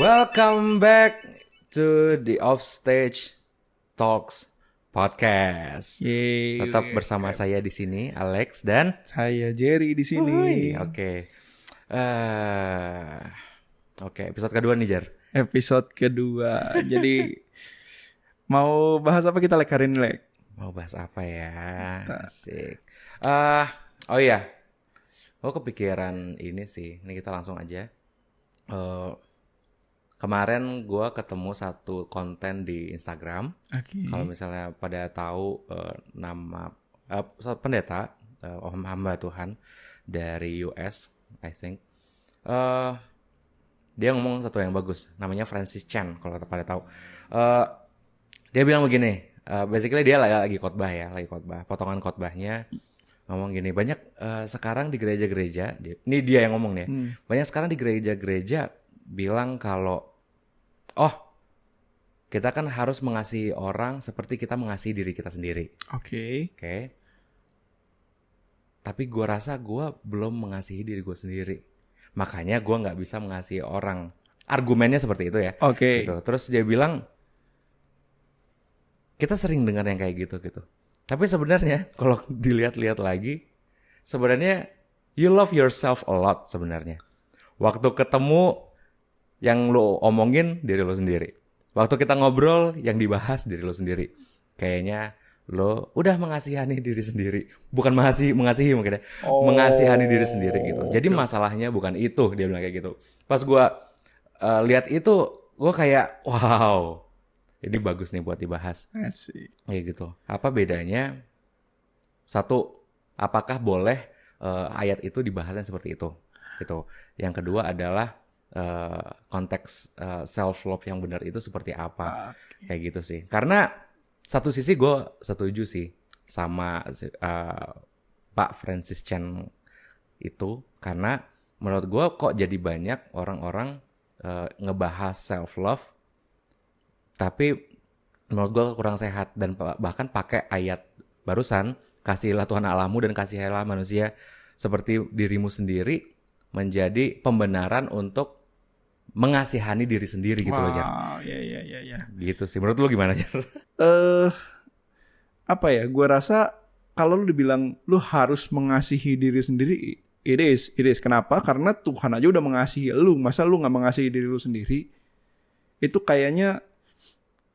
Welcome back to the Offstage Talks Podcast. Yeay, Tetap bersama saya di sini, Alex dan saya Jerry di sini. Oke. Oke, episode kedua nih, Jer. Episode kedua. Jadi mau bahas apa kita Lek hari ini, Lek? Mau bahas apa ya? Asik. Oh iya. Gue kepikiran ini sih. Ini kita langsung aja. Kemarin gue ketemu satu konten di Instagram. Kalau misalnya pada tahu nama pendeta, hamba Tuhan dari US, I think. Dia ngomong satu yang bagus, namanya Francis Chan. Kalau pada tahu, dia bilang begini. Basically dia lagi khotbah ya, potongan khotbahnya ngomong gini. Banyak sekarang di gereja-gereja, ini dia yang ngomong nih. Banyak sekarang di gereja-gereja bilang kalau kita kan harus mengasihi orang seperti kita mengasihi diri kita sendiri. Oke. Tapi gue rasa gue belum mengasihi diri gue sendiri. Makanya gue nggak bisa mengasihi orang. Argumennya seperti itu ya. Gitu. Terus dia bilang kita sering dengar yang kayak gitu. Tapi sebenarnya kalau dilihat-lihat lagi, sebenarnya you love yourself a lot sebenarnya. Waktu ketemu yang lo omongin diri lo sendiri. Waktu kita ngobrol yang dibahas diri lo sendiri. Kayaknya lo udah mengasihani diri sendiri. Bukan mengasihi mungkin ya. Mengasihani diri sendiri gitu. Jadi masalahnya bukan itu, dia bilang kayak gitu. Pas gue lihat itu, gue kayak wow, ini bagus nih buat dibahas. Asik. Kayak gitu. Apa bedanya? Satu, apakah boleh ayat itu dibahasnya seperti itu? Gitu. Yang kedua adalah konteks self love yang benar itu seperti apa? Kayak gitu sih. Karena satu sisi gue setuju sih sama Pak Francis Chan itu, karena menurut gue kok jadi banyak orang-orang ngebahas self love, tapi menurut gue kurang sehat, dan bahkan pakai ayat barusan, kasihilah Tuhan Allahmu dan kasihilah manusia seperti dirimu sendiri, menjadi pembenaran untuk mengasihani diri sendiri gitu loh, Jar. Iya. Gitu sih. Menurut lu gimana, Jar? Apa ya? Gue rasa kalau lu dibilang lu harus mengasihi diri sendiri, it is. Kenapa? Karena Tuhan aja udah mengasihi lu. Masa lu nggak mengasihi diri lu sendiri? Itu kayaknya,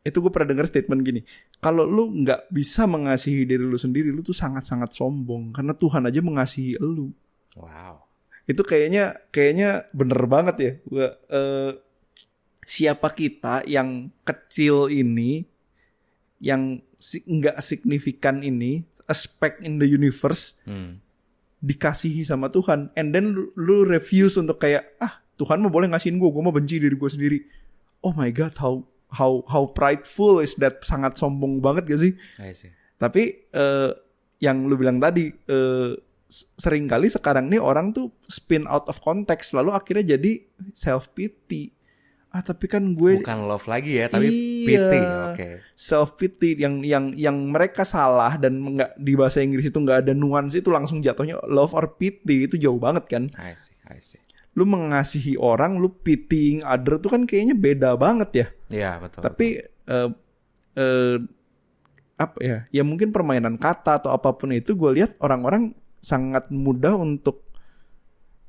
itu gue pernah dengar statement gini. Kalau lu nggak bisa mengasihi diri lu sendiri, lu tuh sangat-sangat sombong. Karena Tuhan aja mengasihi lu. Wow. Itu kayaknya bener banget ya. Siapa kita yang kecil ini, yang nggak signifikan ini, a speck in the universe, dikasihi sama Tuhan, and then lu refuse untuk kayak Tuhan mah boleh ngasihin gue mah benci diri gue sendiri. Oh my God, how prideful is that? Sangat sombong banget gak sih? Tapi yang lu bilang tadi, sering kali sekarang nih orang tuh spin out of context, lalu akhirnya jadi self pity. Tapi kan gue bukan love lagi ya, tapi pity. Self pity yang mereka salah, dan nggak, di bahasa Inggris itu nggak ada nuance, itu langsung jatuhnya love or pity. Itu jauh banget kan. I see. Lu mengasihi orang, lu pitying other tuh kan kayaknya beda banget ya. Iya, betul. Tapi apa ya? Ya mungkin permainan kata atau apapun itu, gue lihat orang-orang sangat mudah untuk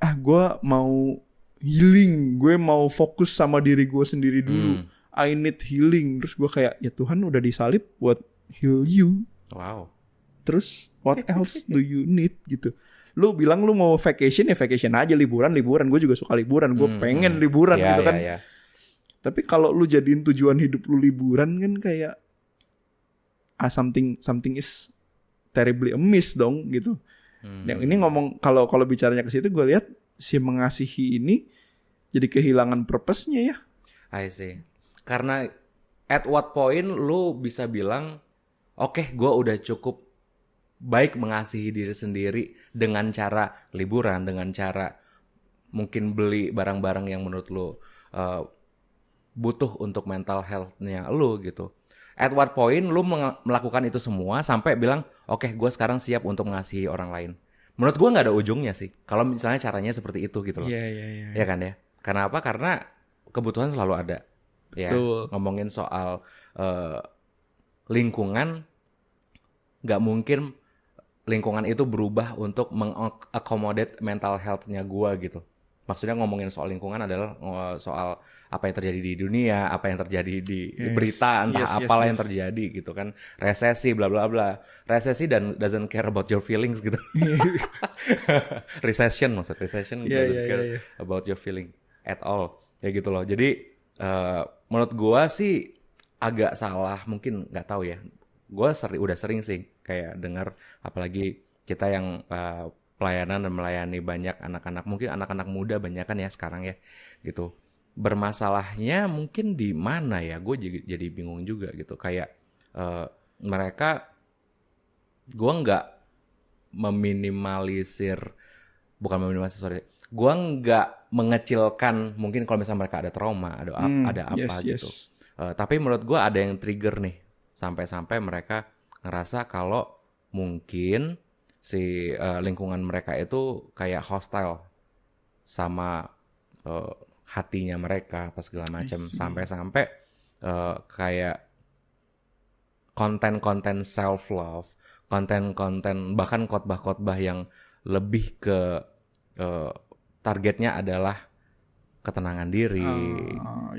gue mau healing, gue mau fokus sama diri gue sendiri dulu. I need healing. Terus gue kayak, ya Tuhan udah disalib buat heal you. Wow. Terus what else do you need gitu? Lu bilang lu mau vacation, ya vacation aja, liburan. Gue juga suka liburan. Gue pengen liburan gitu kan. Yeah. Tapi kalau lu jadiin tujuan hidup lu liburan kan kayak something is terribly amiss dong gitu. Yang ini ngomong, kalau bicaranya ke situ, gue lihat si mengasihi ini jadi kehilangan purpose-nya ya. I see. Karena at what point lu bisa bilang, oke, gue udah cukup baik mengasihi diri sendiri dengan cara liburan, dengan cara mungkin beli barang-barang yang menurut lu butuh untuk mental health-nya lu gitu. At what point lu melakukan itu semua sampai bilang, oke, gue sekarang siap untuk mengasihi orang lain. Menurut gue nggak ada ujungnya sih. Kalau misalnya caranya seperti itu gitu loh. Iya kan ya. Kenapa? Karena kebutuhan selalu ada. Ya, Betul. ngomongin soal lingkungan, nggak mungkin lingkungan itu berubah untuk mengakomodate mental health-nya gua gitu. Maksudnya ngomongin soal lingkungan adalah soal apa yang terjadi di dunia, apa yang terjadi di berita, entah apalah yang terjadi gitu kan. Resesi, bla bla bla. Resesi dan doesn't care about your feelings gitu. Recession doesn't care about your feeling at all. Kayak gitu loh. Jadi menurut gua sih agak salah, mungkin nggak tahu ya. Gua udah sering sih kayak dengar, apalagi kita yang pelayanan dan melayani banyak anak-anak, mungkin anak-anak muda banyak kan ya sekarang ya gitu. Bermasalahnya mungkin di mana ya? Gue jadi bingung juga gitu. Kayak mereka, gue nggak bukan meminimalisir, sorry. Gue nggak mengecilkan mungkin kalau misalnya mereka ada trauma, ada apa gitu. Tapi menurut gue ada yang trigger nih, sampai-sampai mereka ngerasa kalau mungkin si lingkungan mereka itu kayak hostile sama hatinya mereka apa segala macam, sampai-sampai kayak konten-konten self love, konten-konten bahkan khotbah-khotbah yang lebih ke targetnya adalah ketenangan diri,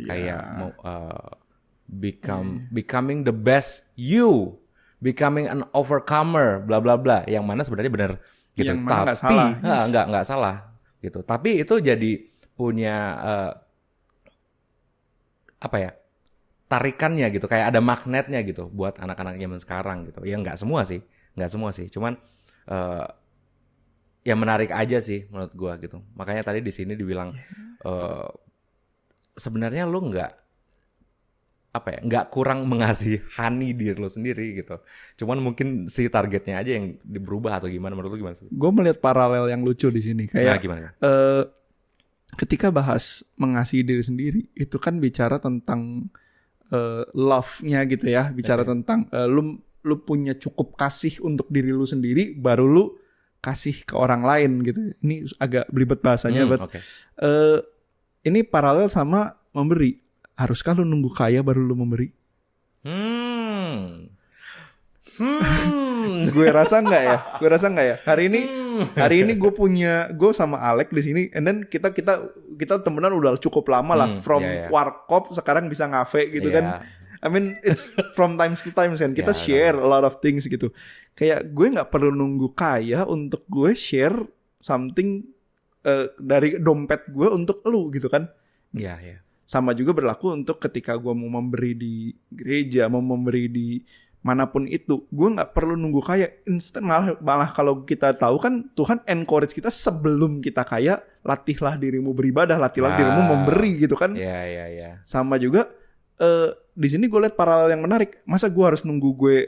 kayak mau becoming the best you, becoming an overcomer, bla bla bla, yang mana sebenarnya benar gitu. Yang mana tapi nggak salah gitu. Tapi itu jadi punya apa ya, tarikannya gitu, kayak ada magnetnya gitu buat anak-anak zaman sekarang gitu. Ya nggak semua sih, cuman yang menarik aja sih menurut gua gitu. Makanya tadi di sini dibilang sebenarnya lu nggak kurang mengasihani diri lo sendiri gitu. Cuman mungkin si targetnya aja yang berubah atau gimana. Menurut lo gimana sih? Gue melihat paralel yang lucu di sini. Kayak gimana? Ketika bahas mengasihi diri sendiri, itu kan bicara tentang love-nya gitu ya. Bicara tentang lu punya cukup kasih untuk diri lu sendiri, baru lu kasih ke orang lain gitu. Ini agak belibet bahasanya, ini paralel sama memberi. Haruskah lu nunggu kaya baru lu memberi? Gue rasa enggak ya. Hari ini gue sama Alek di sini, and then kita temenan udah cukup lama lah, from warkop sekarang bisa ngafe gitu kan. I mean it's from time to time kan, kita share a lot of things gitu. Kayak gue nggak perlu nunggu kaya untuk gue share something dari dompet gue untuk lu gitu kan. Iya. Sama juga berlaku untuk ketika gue mau memberi di gereja, mau memberi di manapun itu, gue nggak perlu nunggu kaya instan. Malah kalau kita tahu kan Tuhan encourage kita sebelum kita kaya, latihlah dirimu beribadah, latihlah dirimu memberi gitu kan. Iya. Sama juga di sini gue lihat paralel yang menarik. Masa gue harus nunggu gue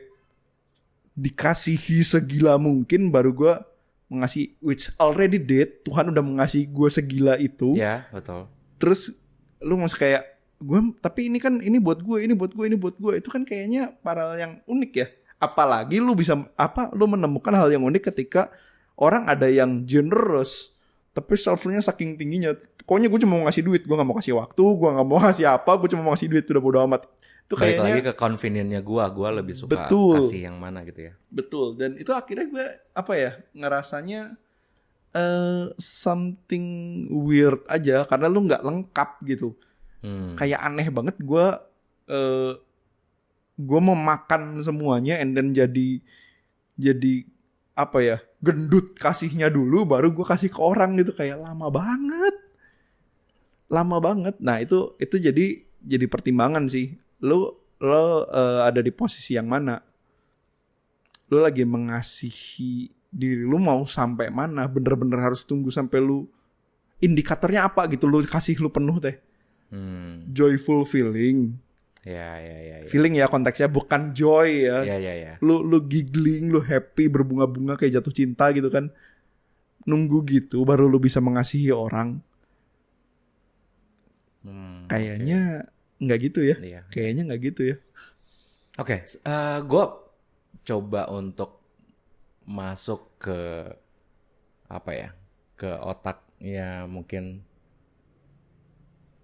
dikasihi segila mungkin baru gue mengasihi, which already did. Tuhan udah mengasihi gue segila itu. Iya, betul. Terus lu masih kayak gue, tapi ini buat gue, itu kan kayaknya paralel yang unik ya. Apalagi lu menemukan hal yang unik ketika orang ada yang generous tapi self-nya saking tingginya. Pokoknya gue cuma mau ngasih duit, gue gak mau kasih waktu, gue gak mau ngasih apa, gue cuma mau ngasih duit, udah bodo amat. Itu kayaknya balik lagi ke convenience-nya gue lebih suka kasih yang mana gitu ya. Betul, dan itu akhirnya gue ngerasanya something weird aja, karena lu nggak lengkap gitu. Kayak aneh banget gue memakan semuanya and then jadi gendut kasihnya dulu baru gue kasih ke orang gitu. Kayak lama banget. Nah itu jadi pertimbangan sih. Lo ada di posisi yang mana? Lo lagi mengasihi diri lu mau sampai mana? Bener-bener harus tunggu sampai lu, indikatornya apa gitu, lu kasih lu penuh teh. Joyful feeling. Ya. Feeling ya konteksnya, bukan joy ya. Ya. Lu giggling, lu happy, berbunga-bunga kayak jatuh cinta gitu kan. Nunggu gitu baru lu bisa mengasihi orang. Kayaknya nggak gitu ya. Iya. Kayaknya nggak gitu ya. Oke, gue coba untuk masuk ke ke otaknya mungkin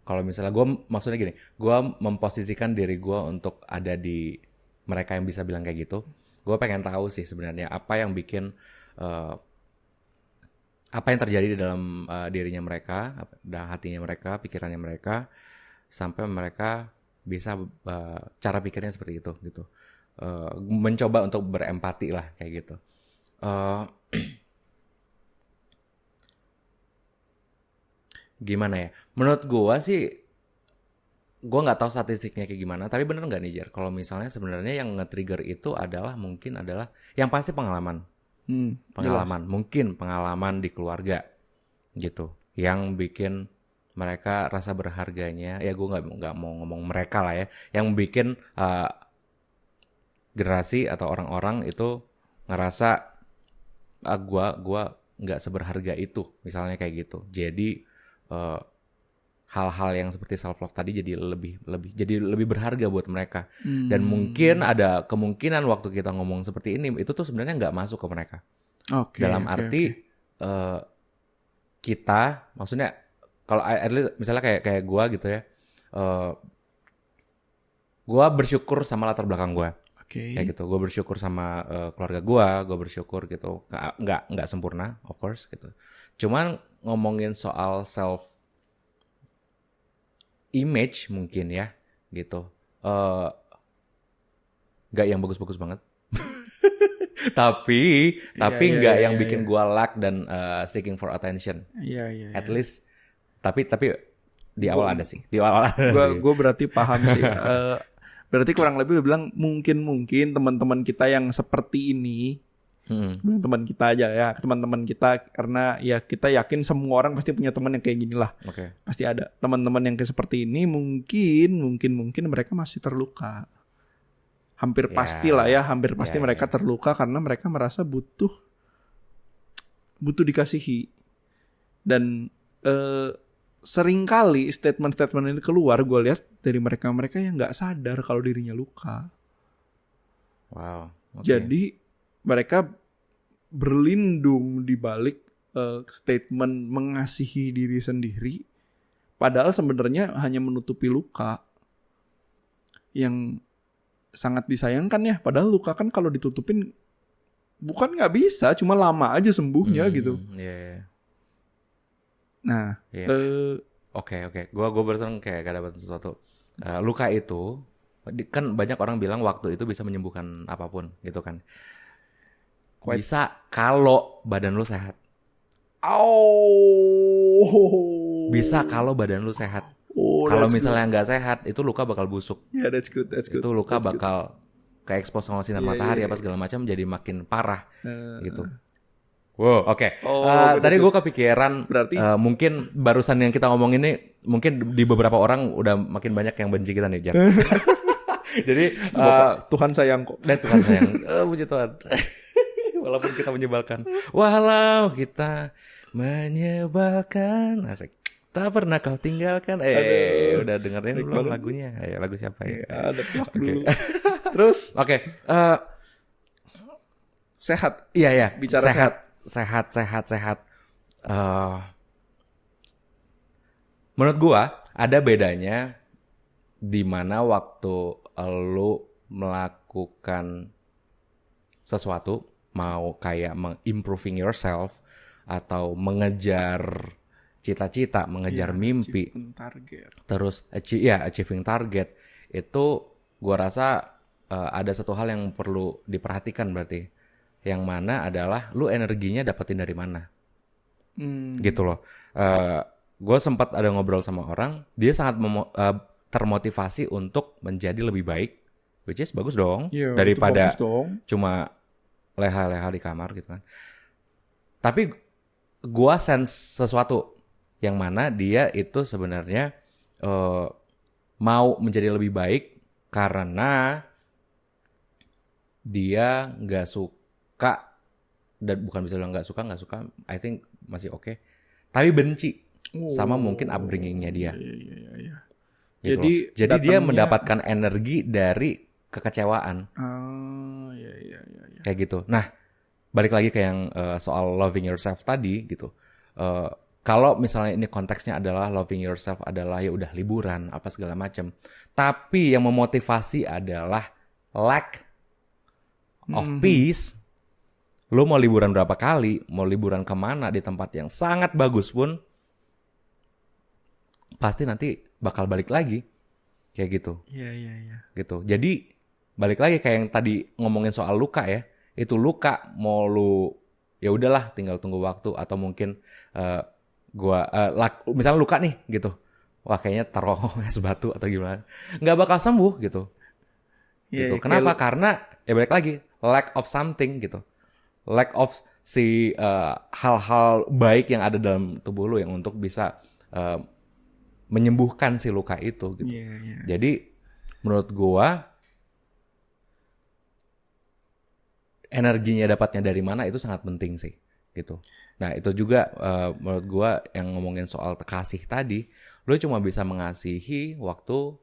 kalau misalnya gue maksudnya gini, gue memposisikan diri gue untuk ada di mereka yang bisa bilang kayak gitu. Gue pengen tahu sih sebenarnya apa yang bikin apa yang terjadi di dalam dirinya mereka, dalam hatinya mereka, pikirannya mereka, sampai mereka bisa cara pikirnya seperti itu gitu. Mencoba untuk berempati lah kayak gitu. Gimana ya? Menurut gue sih, gue nggak tahu statistiknya kayak gimana. Tapi bener nggak nih Jer? Kalau misalnya sebenarnya yang nge-trigger itu adalah mungkin adalah yang pasti pengalaman, pengalaman, mungkin pengalaman di keluarga gitu, yang bikin mereka rasa berharganya. Ya gue nggak mau ngomong mereka lah ya, yang bikin generasi atau orang-orang itu ngerasa gue nggak seberharga itu, misalnya kayak gitu. Jadi hal-hal yang seperti self love tadi jadi lebih berharga buat mereka. Dan mungkin ada kemungkinan waktu kita ngomong seperti ini itu tuh sebenarnya nggak masuk ke mereka. Dalam arti kita, maksudnya kalau at least misalnya kayak gue gitu ya, gue bersyukur sama latar belakang gue. Kayak gitu, gue bersyukur sama keluarga gue bersyukur gitu. Nggak sempurna, of course gitu. Cuman ngomongin soal self image mungkin ya gitu, nggak yang bagus-bagus banget. tapi nggak yang bikin gue lack dan seeking for attention. At least tapi di awal ada sih. Gue berarti paham sih. Berarti kurang lebih lu bilang mungkin teman-teman kita yang seperti ini, teman kita aja ya, teman-teman kita, karena ya kita yakin semua orang pasti punya teman yang kayak gini lah. Pasti ada teman-teman yang kayak seperti ini. Mungkin mereka masih terluka. Hampir pasti lah ya, hampir pasti mereka terluka karena mereka merasa butuh dikasihi. Dan seringkali statement-statement ini keluar, gue lihat dari mereka yang nggak sadar kalau dirinya luka. Jadi mereka berlindung di balik statement mengasihi diri sendiri, padahal sebenarnya hanya menutupi luka yang sangat disayangkan ya. Padahal luka kan kalau ditutupin bukan nggak bisa, cuma lama aja sembuhnya gitu. Nah, oke. Gue barusan kayak gak dapat sesuatu. Luka itu kan banyak orang bilang waktu itu bisa menyembuhkan apapun gitu kan. Bisa kalau badan lu sehat. Bisa kalau badan lu sehat. Kalau misalnya nggak sehat, itu luka bakal busuk. That's good. Itu luka bakal kayak expose sama sinar matahari apa segala macam, jadi makin parah gitu. Oke. Tadi gue kepikiran berarti mungkin barusan yang kita ngomong ini mungkin di beberapa orang udah makin banyak yang benci kita nih, Jar. Jadi Tuhan sayang kok. Dan Tuhan sayang. Puji Tuhan. Walaupun kita menyebalkan. Walau kita menyebalkan. Asik. Tak pernah kau tinggalkan. Udah dengerin belum lagunya? Lagu siapa ya? Ada plak dulu. Terus? Sehat. Iya. Bicara Sehat. Menurut gua ada bedanya di mana waktu lu melakukan sesuatu, mau kayak improving yourself atau mengejar cita-cita, mengejar mimpi, terus achieving target, itu gua rasa ada satu hal yang perlu diperhatikan berarti, yang mana adalah lu energinya dapetin dari mana, gitu loh. Gue sempat ada ngobrol sama orang, dia sangat termotivasi untuk menjadi lebih baik, which is bagus dong, daripada cuma leha-leha di kamar gitu kan. Tapi gue sense sesuatu yang mana dia itu sebenarnya mau menjadi lebih baik karena dia nggak suka, dan bukan bisa bilang nggak suka, I think masih oke, tapi benci sama mungkin upbringingnya dia. Gitu. Jadi dia mendapatkan energi dari kekecewaan. Kayak gitu. Nah, balik lagi ke yang soal loving yourself tadi gitu. kalau misalnya ini konteksnya adalah loving yourself adalah ya udah liburan apa segala macam, tapi yang memotivasi adalah lack of peace. Lu mau liburan berapa kali, mau liburan kemana di tempat yang sangat bagus pun, pasti nanti bakal balik lagi kayak gitu. Iya. Gitu. Jadi balik lagi kayak yang tadi ngomongin soal luka ya. Itu luka mau lu ya udahlah tinggal tunggu waktu, atau mungkin misalnya luka nih gitu. Wah kayaknya taruh es batu atau gimana. Nggak bakal sembuh gitu. Gitu. Kenapa? Karena ya balik lagi lack of something gitu. Lack of si hal-hal baik yang ada dalam tubuh lu yang untuk bisa menyembuhkan si luka itu gitu. Jadi menurut gua energinya dapatnya dari mana itu sangat penting sih gitu. Nah itu juga menurut gua yang ngomongin soal kasih tadi, lu cuma bisa mengasihi waktu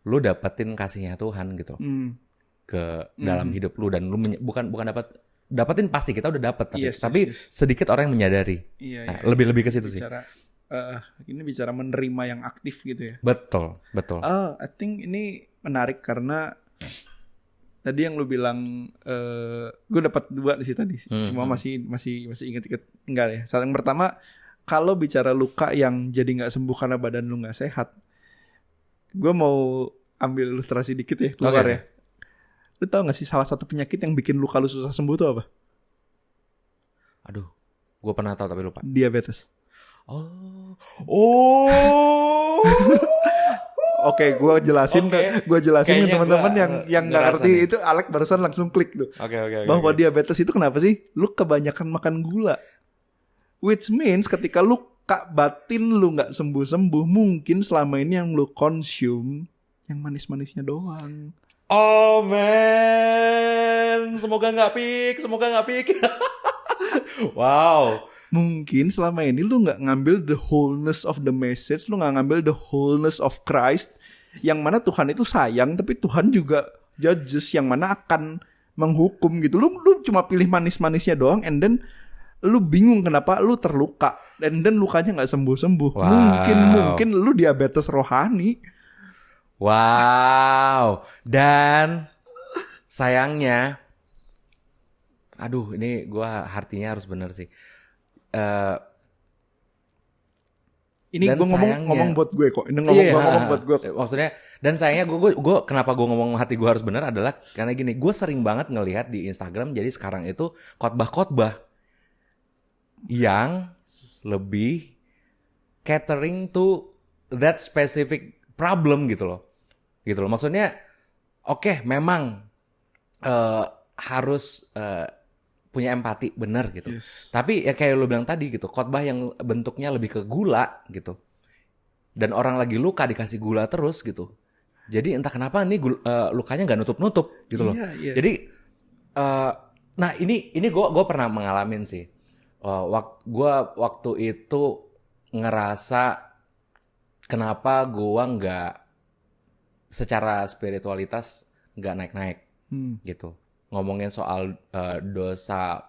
lu dapetin kasihnya Tuhan gitu ke dalam hidup lu, dan lu bukan dapetin pasti kita udah dapet, tapi sedikit orang yang menyadari. Lebih ke situ sih. Ini bicara menerima yang aktif gitu ya. Betul. I think ini menarik karena tadi yang lu bilang, gue dapat 2 di situ tadi. Cuma masih inget enggak ya. Yang pertama, kalau bicara luka yang jadi nggak sembuh karena badan lu nggak sehat, gue mau ambil ilustrasi dikit ya keluar ya. Lu tau gak sih salah satu penyakit yang bikin luka lu susah sembuh tuh apa? Aduh, gue pernah tahu tapi lupa. Diabetes. Oh. Oke, gue jelasin ke teman-teman yang nggak ngerti nih. Itu Alek barusan langsung klik tuh. Bahwa diabetes itu kenapa sih? Lu kebanyakan makan gula. Which means ketika luka batin lu nggak sembuh-sembuh, mungkin selama ini yang lu consume yang manis-manisnya doang. Oh man, semoga nggak peak. Wow. Mungkin selama ini lu nggak ngambil the wholeness of the message, lu nggak ngambil the wholeness of Christ, yang mana Tuhan itu sayang, tapi Tuhan juga judges, yang mana akan menghukum gitu. Lu cuma pilih manis-manisnya doang, and then lu bingung kenapa lu terluka, and then lukanya nggak sembuh-sembuh. Wow. Mungkin lu diabetes rohani. Wow. Dan sayangnya, aduh ini gue artinya harus bener sih. Ini gue ngomong buat gue kok. Ini ngomong buat gue. Maksudnya, dan sayangnya gue kenapa gue ngomong hati gue harus bener adalah karena gini, gue sering banget ngelihat di Instagram. Jadi sekarang itu khotbah-khotbah yang lebih catering to that specific problem gitu loh. Maksudnya oke, memang harus punya empati, benar gitu. Yes. Tapi ya kayak lu bilang tadi gitu, khotbah yang bentuknya lebih ke gula gitu. Dan orang lagi luka dikasih gula terus gitu. Jadi entah kenapa nih lukanya nggak nutup-nutup gitu loh. Yeah. Jadi nah ini gue pernah mengalamin sih. Gue waktu itu ngerasa kenapa gue nggak secara spiritualitas nggak naik-naik gitu. Ngomongin soal dosa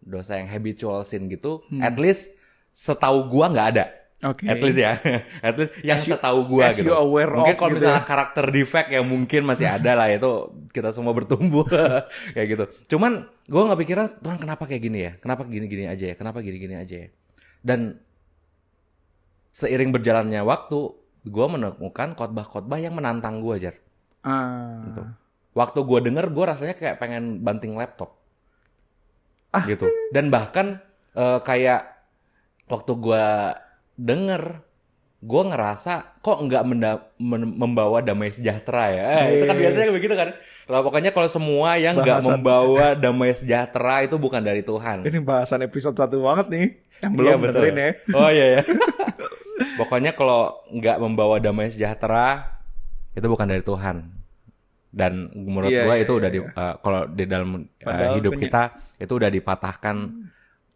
dosa yang habitual sin gitu, at least setahu gua nggak ada. At least ya, at least yang setahu gua gitu. Mungkin kalau gitu misalnya karakter defect yang mungkin masih ada lah, itu kita semua bertumbuh kayak gitu. Cuman gua nggak pikiran Tuhan kenapa kayak gini ya, kenapa gini-gini aja ya, kenapa gini-gini aja ya. Dan seiring berjalannya waktu, gua menemukan khotbah-khotbah yang menantang gua, Jar. Gitu. Waktu gue denger, gue rasanya kayak pengen banting laptop gitu. Dan bahkan kayak waktu gue denger, gue ngerasa kok nggak membawa damai sejahtera ya. Itu kan biasanya begitu kan. Nah, pokoknya kalau semua yang nggak membawa damai sejahtera itu bukan dari Tuhan. Ini bahasan episode 1 banget nih, yang belum dengerin ya. Oh iya ya. Pokoknya kalau nggak membawa damai sejahtera itu bukan dari Tuhan. Dan menurut gue itu udah kalau di dalam hidup kita itu udah dipatahkan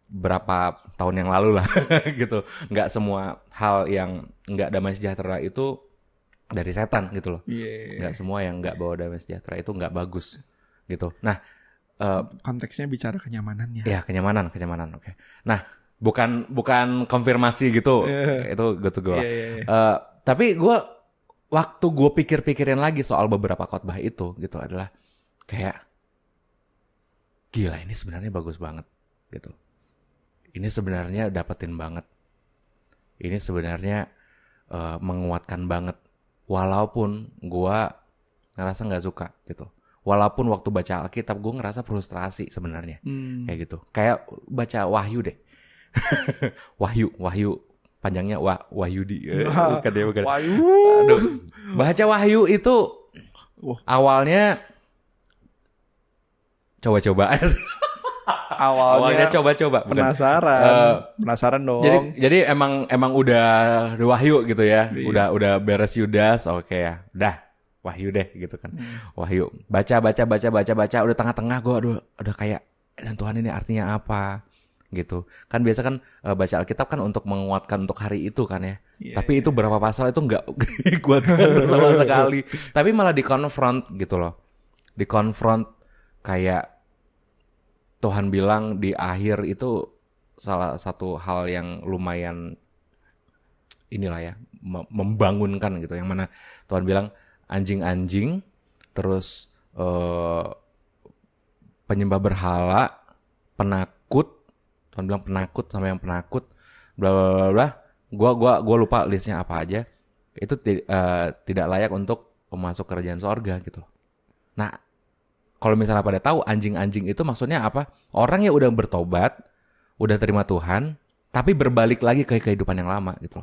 berapa tahun yang lalu lah gitu. Nggak semua hal yang nggak damai sejahtera itu dari setan gitu loh. Nggak semua yang nggak bawa damai sejahtera itu nggak bagus gitu. Nah konteksnya bicara kenyamanannya. Ya, kenyamanan. Oke. Nah, bukan konfirmasi gitu. Itu good to go lah. Tapi waktu gue pikir-pikirin lagi soal beberapa khotbah itu gitu adalah kayak gila, ini sebenarnya bagus banget gitu. Ini sebenarnya dapetin banget. Ini sebenarnya menguatkan banget. Walaupun gue ngerasa nggak suka gitu. Walaupun waktu baca Alkitab gue ngerasa frustrasi sebenarnya. Kayak gitu. Kayak baca Wahyu deh. Wahyu. Panjangnya Wahyudi. Bukan. Wahyu. Aduh. Baca Wahyu itu awalnya coba-coba. Awalnya coba-coba. Penasaran dong. Jadi emang udah Wahyu gitu ya. Udah beres Yudas, oke ya. Udah Wahyu deh gitu kan. Wahyu. Baca udah tengah-tengah gue udah kayak, dan Tuhan ini artinya apa? Gitu. Kan biasa kan baca Alkitab kan untuk menguatkan untuk hari itu kan ya. Tapi itu berapa pasal itu enggak dikuatkan sama sekali. Tapi malah dikonfront gitu loh. Dikonfront kayak Tuhan bilang di akhir itu salah satu hal yang lumayan inilah ya, membangunkan gitu. Yang mana Tuhan bilang anjing-anjing, terus penyembah berhala, penakut. Tuhan bilang penakut sama yang penakut, bla bla bla. Gua lupa listnya apa aja. Itu tidak layak untuk masuk kerajaan sorga gitu. Nah, kalau misalnya pada tahu anjing-anjing itu maksudnya apa? Orang yang udah bertobat, udah terima Tuhan, tapi berbalik lagi ke kehidupan yang lama gitu.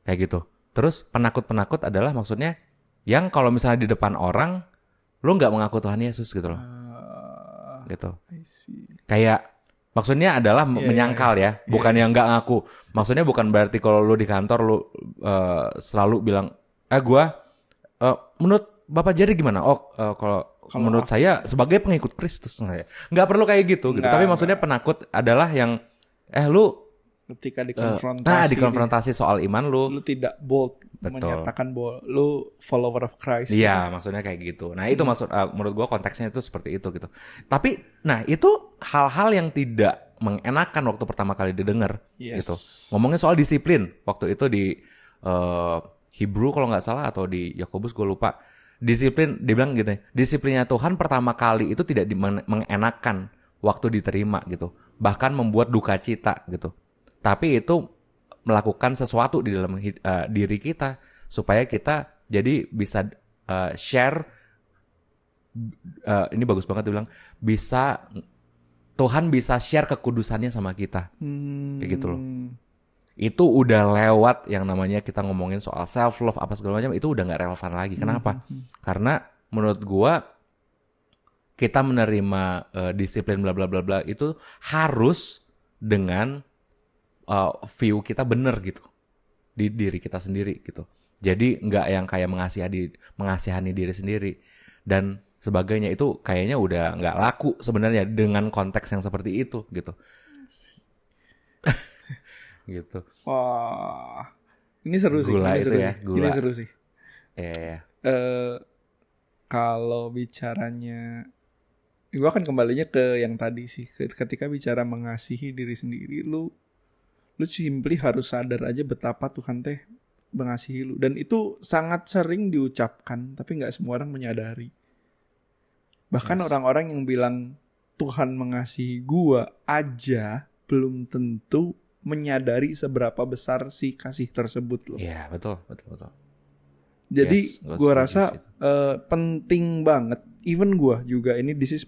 Kayak gitu. Terus penakut-penakut adalah maksudnya yang kalau misalnya di depan orang, lu nggak mengaku Tuhan Yesus gitu loh. Gitu. Kayak maksudnya adalah menyangkal ya, bukan yang nggak ngaku. Maksudnya bukan berarti kalau lu di kantor lu selalu bilang, menurut Bapak Jerry gimana? Kalau menurut saya sebagai pengikut Kristus, nggak perlu kayak gitu. Tapi maksudnya penakut adalah yang lu ketika dikonfrontasi soal iman lu tidak bold. Betul. Menyatakan bahwa lu follower of Christ. Iya, maksudnya kayak gitu. Nah, itu menurut gua konteksnya itu seperti itu gitu. Tapi nah, itu hal-hal yang tidak mengenakan waktu pertama kali didengar gitu. Ngomongin soal disiplin waktu itu di Hebrew kalau nggak salah atau di Yakobus gue lupa. Disiplin dibilang gitu. Disiplinnya Tuhan pertama kali itu tidak mengenakan waktu diterima gitu. Bahkan membuat duka cita gitu. Tapi itu melakukan sesuatu di dalam diri kita supaya kita jadi bisa share. Ini bagus banget dibilang, bisa Tuhan bisa share kekudusannya sama kita. Kayak gitu loh. Itu udah lewat yang namanya kita ngomongin soal self love apa segala macam, itu udah nggak relevan lagi. Kenapa? Karena menurut gua kita menerima disiplin bla bla bla bla itu harus dengan view kita bener gitu di diri kita sendiri gitu. Jadi nggak yang kayak mengasihani diri sendiri dan sebagainya, itu kayaknya udah nggak laku sebenarnya dengan konteks yang seperti itu gitu. Gitu. Wah, ini seru sih. Gula ini itu seru ya, sih. gula. Ini seru sih. Iya. Kalau bicaranya, gue akan kembalinya ke yang tadi sih. Ketika bicara mengasihi diri sendiri, lu simply harus sadar aja betapa Tuhan teh mengasihi lu. Dan itu sangat sering diucapkan, tapi nggak semua orang menyadari. Bahkan orang-orang yang bilang Tuhan mengasihi gua aja belum tentu menyadari seberapa besar si kasih tersebut loh. Iya, betul. Jadi gua rasa penting banget. Even gua juga, ini this is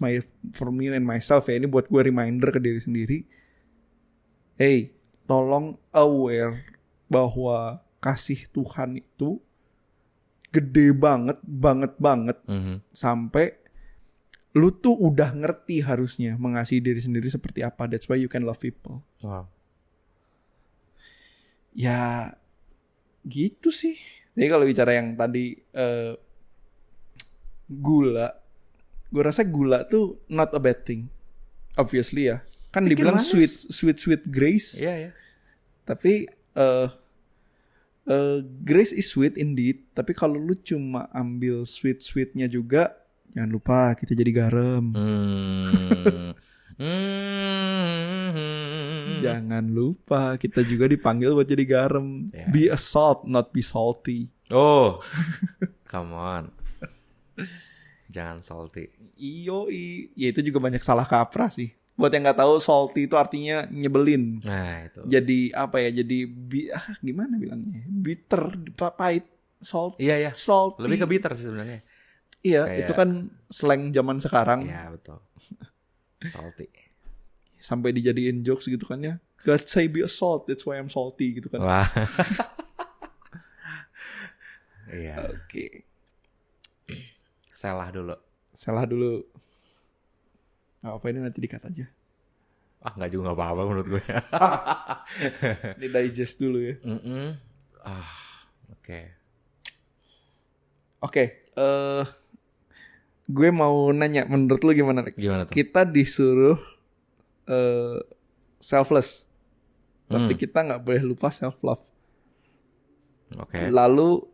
for me and myself ya. Ini buat gua reminder ke diri sendiri. Hey, tolong aware bahwa kasih Tuhan itu gede banget. Sampai lu tuh udah ngerti harusnya mengasihi diri sendiri seperti apa. That's why you can love people. Wow. Ya gitu sih. Jadi kalau bicara yang tadi gula, gue rasa gula tuh not a bad thing. Obviously ya. Kan bikin dibilang manis. sweet grace. Iya. Tapi grace is sweet indeed. Tapi kalau lu cuma ambil sweetnya juga, Jangan lupa kita jadi garam. Jangan lupa kita juga dipanggil buat jadi garam. Yeah. Be a salt, not be salty. Oh, come on. Jangan salty. Ya itu juga banyak salah kaprah sih. Buat yang nggak tahu, salty itu artinya nyebelin. Nah itu. Jadi apa ya? Jadi gimana bilangnya? Bitter, pahit, salty. Iya. Salty. Lebih ke bitter sih sebenarnya. Iya, Kayak- itu kan slang zaman sekarang. Iya betul. Salty. Sampai dijadiin jokes gitu kan ya. God say be a salt, that's why I'm salty gitu kan. Wah. Iya. Oke. Salah dulu. Salah dulu. Nah, apa ini nanti dikat aja. Nggak juga nggak apa-apa menurut gue. Ini digest dulu ya. Oke. Oke. Gue mau nanya, menurut lu gimana, Rek? Gimana tuh? Kita disuruh selfless, tapi kita nggak boleh lupa self love. Oke. Lalu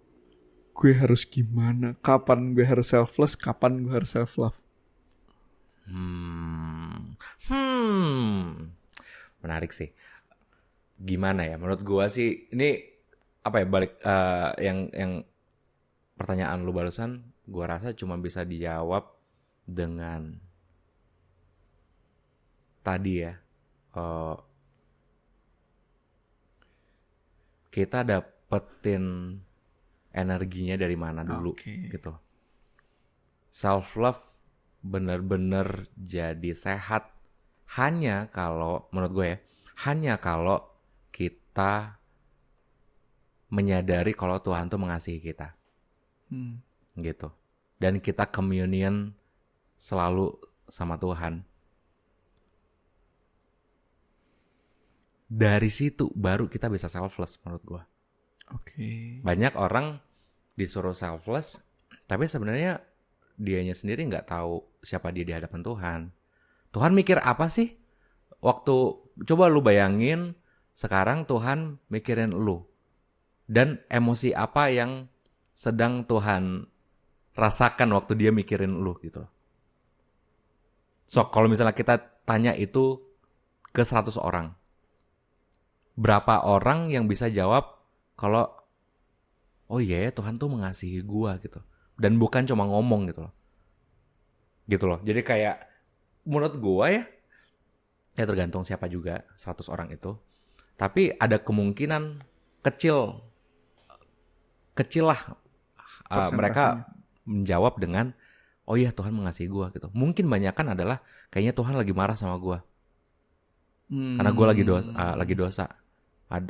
gue harus gimana? Kapan gue harus selfless? Kapan gue harus self love? Menarik sih. Gimana ya? Menurut gue sih ini apa ya, balik yang pertanyaan lu barusan, gue rasa cuma bisa dijawab dengan tadi ya. Kita dapetin energinya dari mana dulu gitu. Self love bener-bener jadi sehat hanya kalau, menurut gue ya, hanya kalau kita menyadari kalau Tuhan tuh mengasihi kita. Gitu. Dan kita communion selalu sama Tuhan. Dari situ baru kita bisa selfless menurut gue. Oke. Banyak orang disuruh selfless, tapi sebenarnya dianya sendiri nggak tahu siapa dia di hadapan Tuhan. Tuhan mikir apa sih? Waktu, coba lu bayangin sekarang Tuhan mikirin lu. Dan emosi apa yang sedang Tuhan rasakan waktu dia mikirin lu gitu. So, kalau misalnya kita tanya itu ke 100 orang, berapa orang yang bisa jawab kalau oh iya, Tuhan tuh mengasihi gua gitu. Dan bukan cuma ngomong gitu loh. Gitu loh. Jadi kayak menurut gua ya tergantung siapa juga 100 orang itu. Tapi ada kemungkinan kecil lah mereka menjawab dengan oh iya, Tuhan mengasihi gua gitu. Mungkin banyakan adalah kayaknya Tuhan lagi marah sama gua. Karena gua lagi dosa.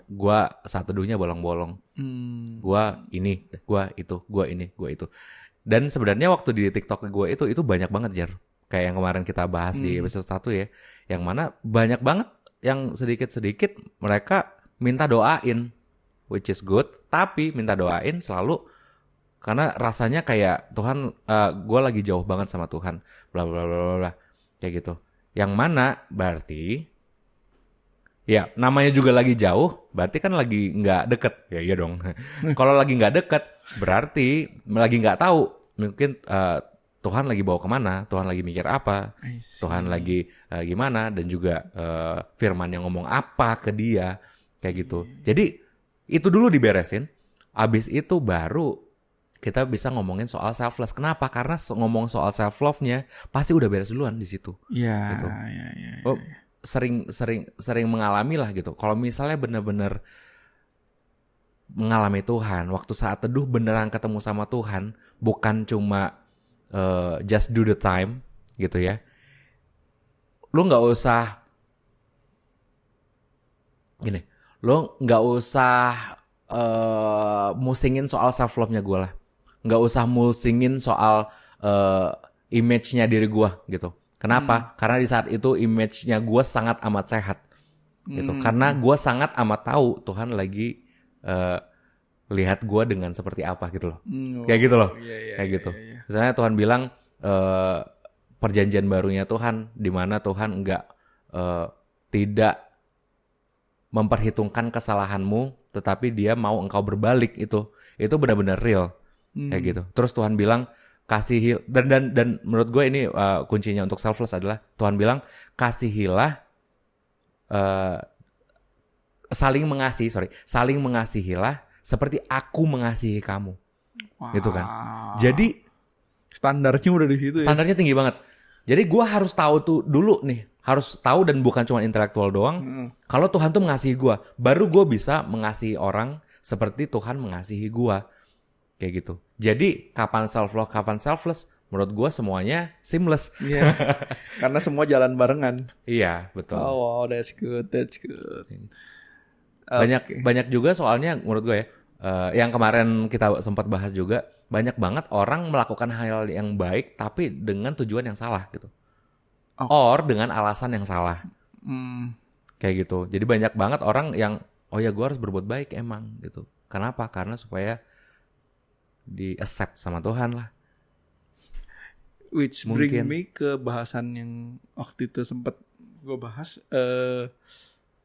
Gua saat teduhnya bolong-bolong. Gua ini, gua itu, gua ini, gua itu. Dan sebenarnya waktu di TikTok gue itu banyak banget, Jar. Kayak yang kemarin kita bahas di episode 1 ya. Yang mana banyak banget yang sedikit-sedikit mereka minta doain, which is good. Tapi minta doain selalu karena rasanya kayak Tuhan, gue lagi jauh banget sama Tuhan, bla bla bla bla, kayak gitu. Yang mana berarti ya namanya juga lagi jauh, berarti kan lagi nggak deket. Ya iya dong. Kalau lagi nggak deket, berarti lagi nggak tahu. Mungkin Tuhan lagi bawa kemana, Tuhan lagi mikir apa, Tuhan lagi gimana, dan juga firman yang ngomong apa ke dia, kayak gitu. Jadi itu dulu diberesin, abis itu baru kita bisa ngomongin soal selfless. Kenapa? Karena ngomong soal self love-nya pasti udah beres duluan di situ. Iya. Gitu. Ya. Oh, sering mengalami lah gitu. Kalau misalnya bener-bener mengalami Tuhan, waktu saat teduh beneran ketemu sama Tuhan, bukan cuma just do the time gitu ya. Lu nggak usah gini, lu nggak usah musingin soal self love-nya gue lah, nggak usah musingin soal image-nya diri gue gitu. Kenapa? Karena di saat itu image-nya gue sangat amat sehat gitu. Karena gue sangat amat tahu Tuhan lagi lihat gue dengan seperti apa gitu loh. Kayak gitu loh. Kayak gitu. Misalnya Tuhan bilang perjanjian barunya Tuhan, di mana Tuhan tidak memperhitungkan kesalahanmu, tetapi dia mau engkau berbalik itu benar-benar real. Kayak gitu. Terus Tuhan bilang kasihi dan menurut gue ini kuncinya untuk selfless adalah Tuhan bilang kasihilah saling mengasihilah seperti aku mengasihi kamu. Wow. Gitu kan. Jadi standarnya udah di situ ya. Standarnya tinggi banget. Jadi gue harus tahu tuh dulu nih, harus tahu dan bukan cuma intelektual doang. Kalau Tuhan tuh mengasihi gue, baru gue bisa mengasihi orang seperti Tuhan mengasihi gue, kayak gitu. Jadi kapan self love, kapan selfless, menurut gue semuanya seamless. Iya. Karena semua jalan barengan. Iya, betul. Oh, wow, that's good. Banyak juga soalnya menurut gue ya, yang kemarin kita sempat bahas juga, banyak banget orang melakukan hal yang baik tapi dengan tujuan yang salah gitu. Or dengan alasan yang salah. Kayak gitu. Jadi banyak banget orang yang gue harus berbuat baik emang gitu. Kenapa? Karena supaya di-accept sama Tuhan lah. Which Mungkin. bring me ke bahasan yang waktu itu sempat gue bahas.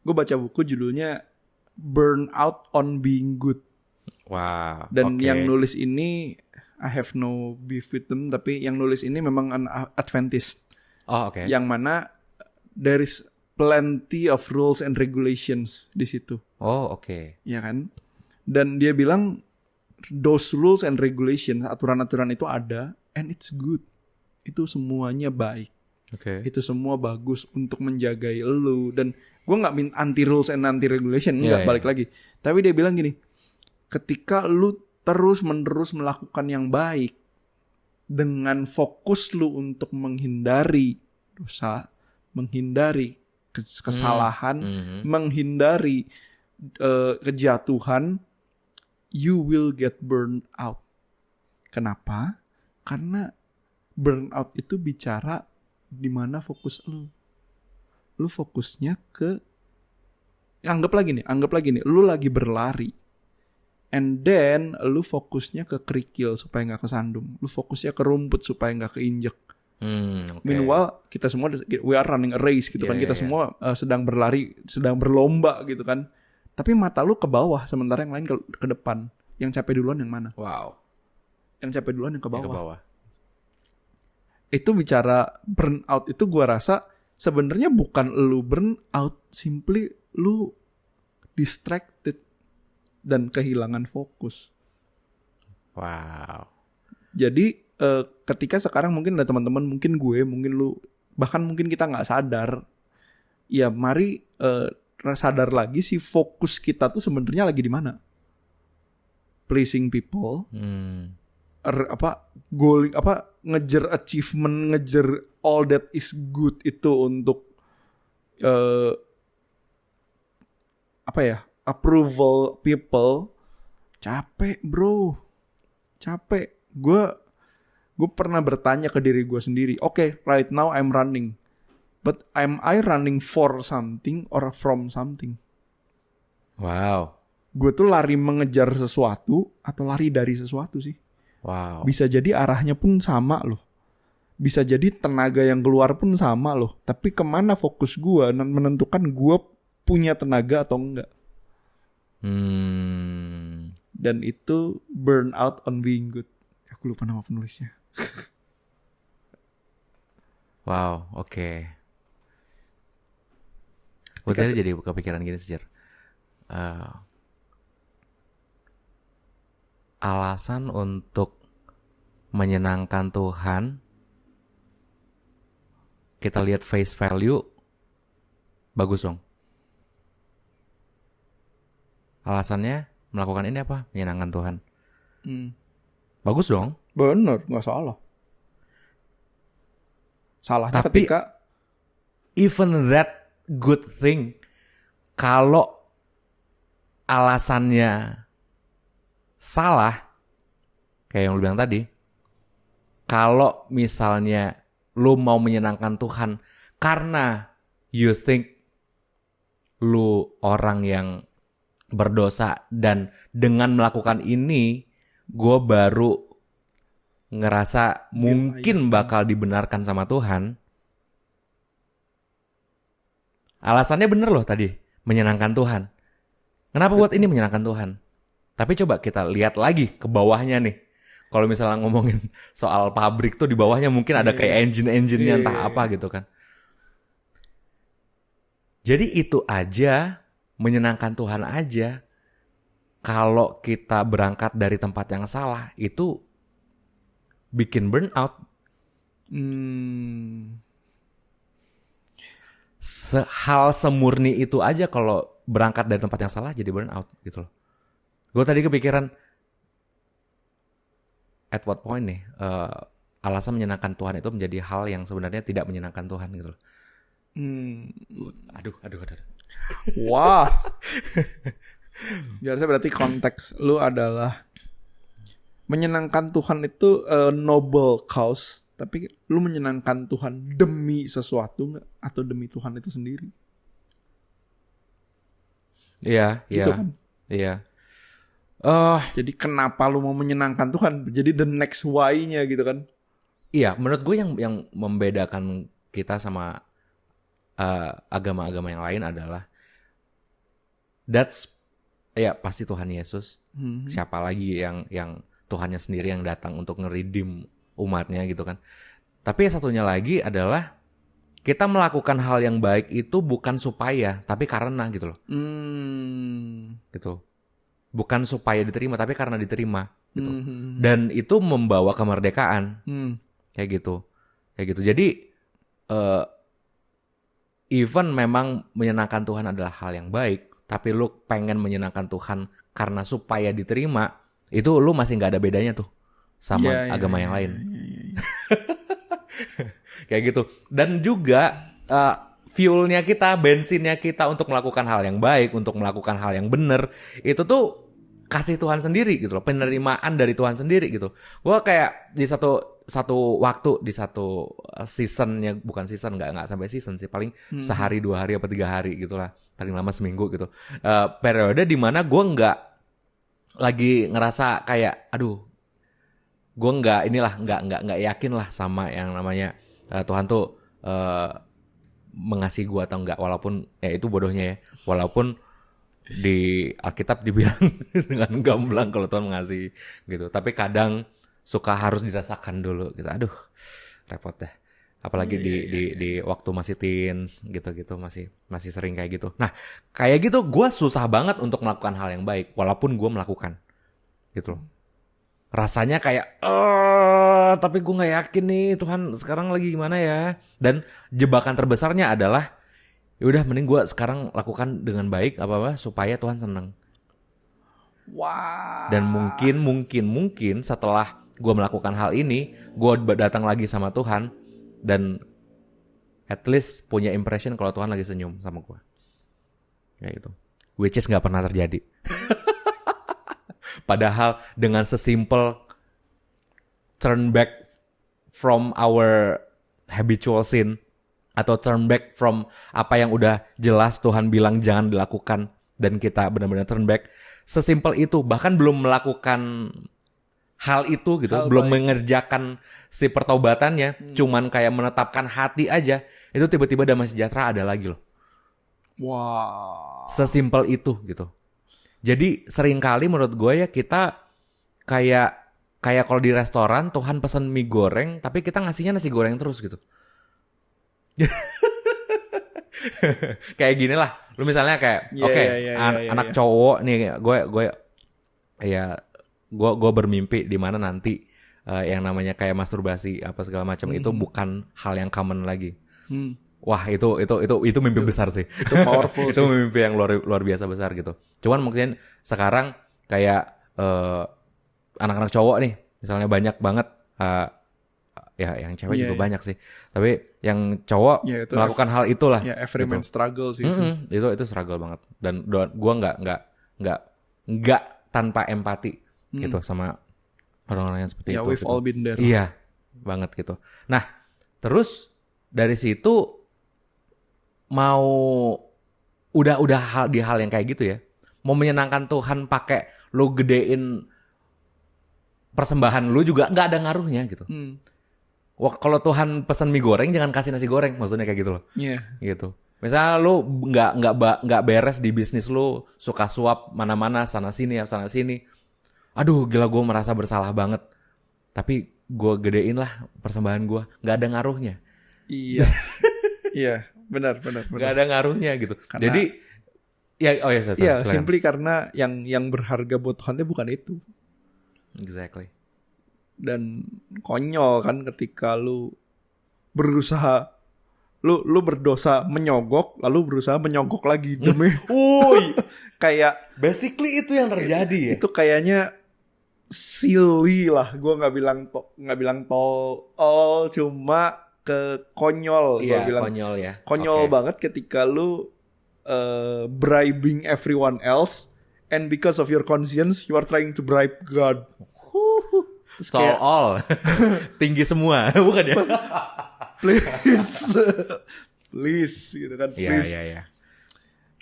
Gue baca buku judulnya Burn Out on Being Good. Wow. Dan yang nulis ini I have no beef with them, tapi yang nulis ini memang an Adventist. Oh, oke. Yang mana there is plenty of rules and regulations di situ. Oh, oke. Ya kan? Dan dia bilang those rules and regulations, aturan-aturan itu ada and it's good. Itu semuanya baik. Oke. Itu semua bagus untuk menjaga lu. Dan gue gak anti rules and anti regulation, enggak, balik lagi. Tapi dia bilang gini, ketika lu terus-menerus melakukan yang baik dengan fokus lu untuk menghindari dosa, menghindari kesalahan, menghindari kejatuhan, you will get burned out. Kenapa? Karena burnout itu bicara di mana fokus lu. Lu fokusnya ke, anggap lagi nih, lu lagi berlari. And then lu fokusnya ke kerikil supaya gak kesandung. Lu fokusnya ke rumput supaya gak keinjek. Okay. Meanwhile kita semua we are running a race gitu kan. Kita semua sedang berlari, sedang berlomba gitu kan. Tapi mata lu ke bawah, sementara yang lain ke depan. Yang capek duluan yang mana? Wow. Yang capek duluan yang ke bawah. Yang ke bawah. Itu bicara burnout itu gua rasa sebenarnya bukan lu burnout, simply lu distracted dan kehilangan fokus. Wow. Jadi ketika sekarang mungkin ada teman-teman, mungkin gue, mungkin lu, bahkan mungkin kita nggak sadar, ya mari sadar lagi sih fokus kita tuh sebenarnya lagi di mana. Pleasing people, ngejar achievement, ngejar all that is good itu untuk approval people. Capek bro, capek. Gue pernah bertanya ke diri gue sendiri, okay, right now I'm running, but am I running for something or from something? Wow. Gue tuh lari mengejar sesuatu atau lari dari sesuatu sih? Wow. Bisa jadi arahnya pun sama loh. Bisa jadi tenaga yang keluar pun sama loh. Tapi kemana fokus gue menentukan gue punya tenaga atau enggak. Dan itu burn out on being good. Aku lupa nama penulisnya. Wow, oke. Gue tadi jadi kepikiran gini sih, alasan untuk menyenangkan Tuhan, kita lihat face value, bagus dong. Alasannya melakukan ini apa? Menyenangkan Tuhan. Bagus dong. Bener, gak salah. Salahnya tapi ketika even that good thing, kalau alasannya salah, kayak yang lu bilang tadi, kalau misalnya lu mau menyenangkan Tuhan karena you think lu orang yang berdosa dan dengan melakukan ini gue baru ngerasa mungkin bakal dibenarkan sama Tuhan. Alasannya bener loh tadi, menyenangkan Tuhan. Kenapa buat ini menyenangkan Tuhan? Tapi coba kita lihat lagi ke bawahnya nih. Kalau misalnya ngomongin soal pabrik tuh di bawahnya mungkin ada kayak engine-nya entah apa gitu kan. Jadi itu aja, menyenangkan Tuhan aja. Kalau kita berangkat dari tempat yang salah, itu bikin burnout. Hal semurni itu aja kalau berangkat dari tempat yang salah jadi burnout gitu loh. Gue tadi kepikiran, at what point nih alasan menyenangkan Tuhan itu menjadi hal yang sebenarnya tidak menyenangkan Tuhan gitu loh. Aduh. Wah. Jadi berarti konteks lu adalah menyenangkan Tuhan itu noble cause, tapi lu menyenangkan Tuhan demi sesuatu nggak atau demi Tuhan itu sendiri? Iya, gitu kan? Iya. Jadi kenapa lu mau menyenangkan Tuhan? Jadi the next why-nya gitu kan? Iya, menurut gue yang membedakan kita sama agama-agama yang lain adalah pasti Tuhan Yesus. Siapa lagi yang Tuhannya sendiri yang datang untuk ngeridim umatnya gitu kan? Tapi yang satunya lagi adalah kita melakukan hal yang baik itu bukan supaya, tapi karena gitu loh. Gitu. Bukan supaya diterima, tapi karena diterima gitu. Dan itu membawa kemerdekaan. Kayak gitu. Jadi even memang menyenangkan Tuhan adalah hal yang baik, tapi lu pengen menyenangkan Tuhan karena supaya diterima, itu lu masih nggak ada bedanya tuh sama agama yang lain. Kayak gitu. Dan juga fuelnya kita, bensinnya kita untuk melakukan hal yang baik, untuk melakukan hal yang benar, itu tuh kasih Tuhan sendiri gitu loh, penerimaan dari Tuhan sendiri gitu. Gua kayak di satu waktu, di satu seasonnya, bukan season, nggak sampai season sih, paling sehari 2 hari apa 3 hari gitulah, paling lama seminggu gitu. Periode di mana gue nggak lagi ngerasa kayak gue nggak yakin lah sama yang namanya Tuhan tuh mengasihi gue atau enggak, walaupun ya itu bodohnya ya, walaupun di Alkitab dibilang dengan gamblang kalau Tuhan mengasihi gitu, tapi kadang suka harus dirasakan dulu gitu. Aduh, repot deh. Apalagi di waktu masih teens gitu masih sering kayak gitu. Nah, kayak gitu gue susah banget untuk melakukan hal yang baik walaupun gue melakukan gitu loh. Rasanya kayak tapi gue nggak yakin nih Tuhan sekarang lagi gimana ya. Dan jebakan terbesarnya adalah ya udah mending gue sekarang lakukan dengan baik apa supaya Tuhan senang. Wah. Dan mungkin setelah gue melakukan hal ini, gue datang lagi sama Tuhan dan at least punya impression kalau Tuhan lagi senyum sama gue. Kayak gitu. Which is nggak pernah terjadi. Padahal dengan sesimpel turn back from our habitual sin, atau turn back from apa yang udah jelas Tuhan bilang jangan dilakukan, dan kita benar-benar turn back, sesimpel itu, bahkan belum melakukan hal itu gitu, belum mengerjakan si pertaubatannya, cuman kayak menetapkan hati aja, itu tiba-tiba damai sejahtera ada lagi loh. Wow. Sesimpel itu gitu. Jadi seringkali menurut gue ya kita kayak kalau di restoran Tuhan pesan mie goreng, tapi kita ngasihnya nasi goreng terus gitu. Kayak gini lah, lu misalnya kayak anak cowok nih, gue bermimpi di mana nanti yang namanya kayak masturbasi apa segala macam itu bukan hal yang common lagi. Wah itu mimpi besar sih. Itu powerful. Itu mimpi yang luar biasa besar gitu. Cuman mungkin sekarang kayak anak-anak cowok nih, misalnya banyak banget. Ya yang cewek juga banyak sih, tapi yang cowok melakukan hal itulah. Ya, every man struggle sih itu struggle banget. Dan gue nggak tanpa empati gitu sama orang-orang yang seperti itu. We've all been there. Iya banget gitu. Nah terus dari situ mau udah di hal yang kayak gitu ya, mau menyenangkan Tuhan pakai lu gedein persembahan lu juga nggak ada ngaruhnya gitu. Wah, kalau Tuhan pesan mie goreng jangan kasih nasi goreng, maksudnya kayak gitu loh. Iya. Gitu. Misalnya lu nggak beres di bisnis lu, suka suap mana-mana sana sini. Aduh, gila gue merasa bersalah banget. tapi gue gedein lah persembahan gue, nggak ada ngaruhnya. Iya. Iya, benar. Nggak ada ngaruhnya gitu. Karena, jadi ya iya, simply karena yang berharga buat Tuhan itu bukan itu. Exactly. Dan konyol kan ketika lu berusaha, lu berdosa menyogok, lalu berusaha menyogok lagi demi kayak basically itu yang terjadi ya. Itu kayaknya silly lah, gue nggak bilang tol, cuma konyol. Iya, Gue bilang konyol ya. Konyol banget ketika lu bribing everyone else, and because of your conscience you are trying to bribe God. Terus kayak, all tinggi semua, bukan ya? please gitu kan, please. Iya.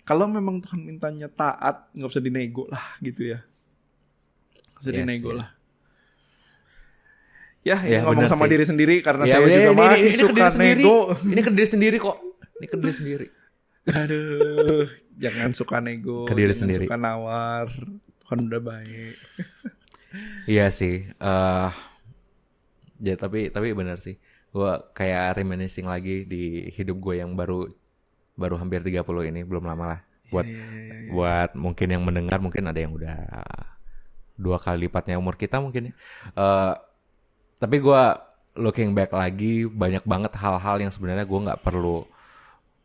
Kalau memang Tuhan mintanya taat, nggak usah dinego lah gitu ya. Nggak usah dinego lah. Ya, ngomong sama diri sendiri karena saya juga masih suka nego. Ini ke diri sendiri kok. Ini ke diri sendiri. Aduh, jangan suka nego, ke diri jangan sendiri. suka nawar. Tuhan udah baik. Iya sih. Ya, tapi benar sih. Gue kayak reminiscing lagi di hidup gue yang baru hampir 30 ini, belum lama lah. Buat mungkin yang mendengar, mungkin ada yang udah 2 kali lipatnya umur kita mungkin ya. Tapi gue looking back lagi, banyak banget hal-hal yang sebenarnya gue nggak perlu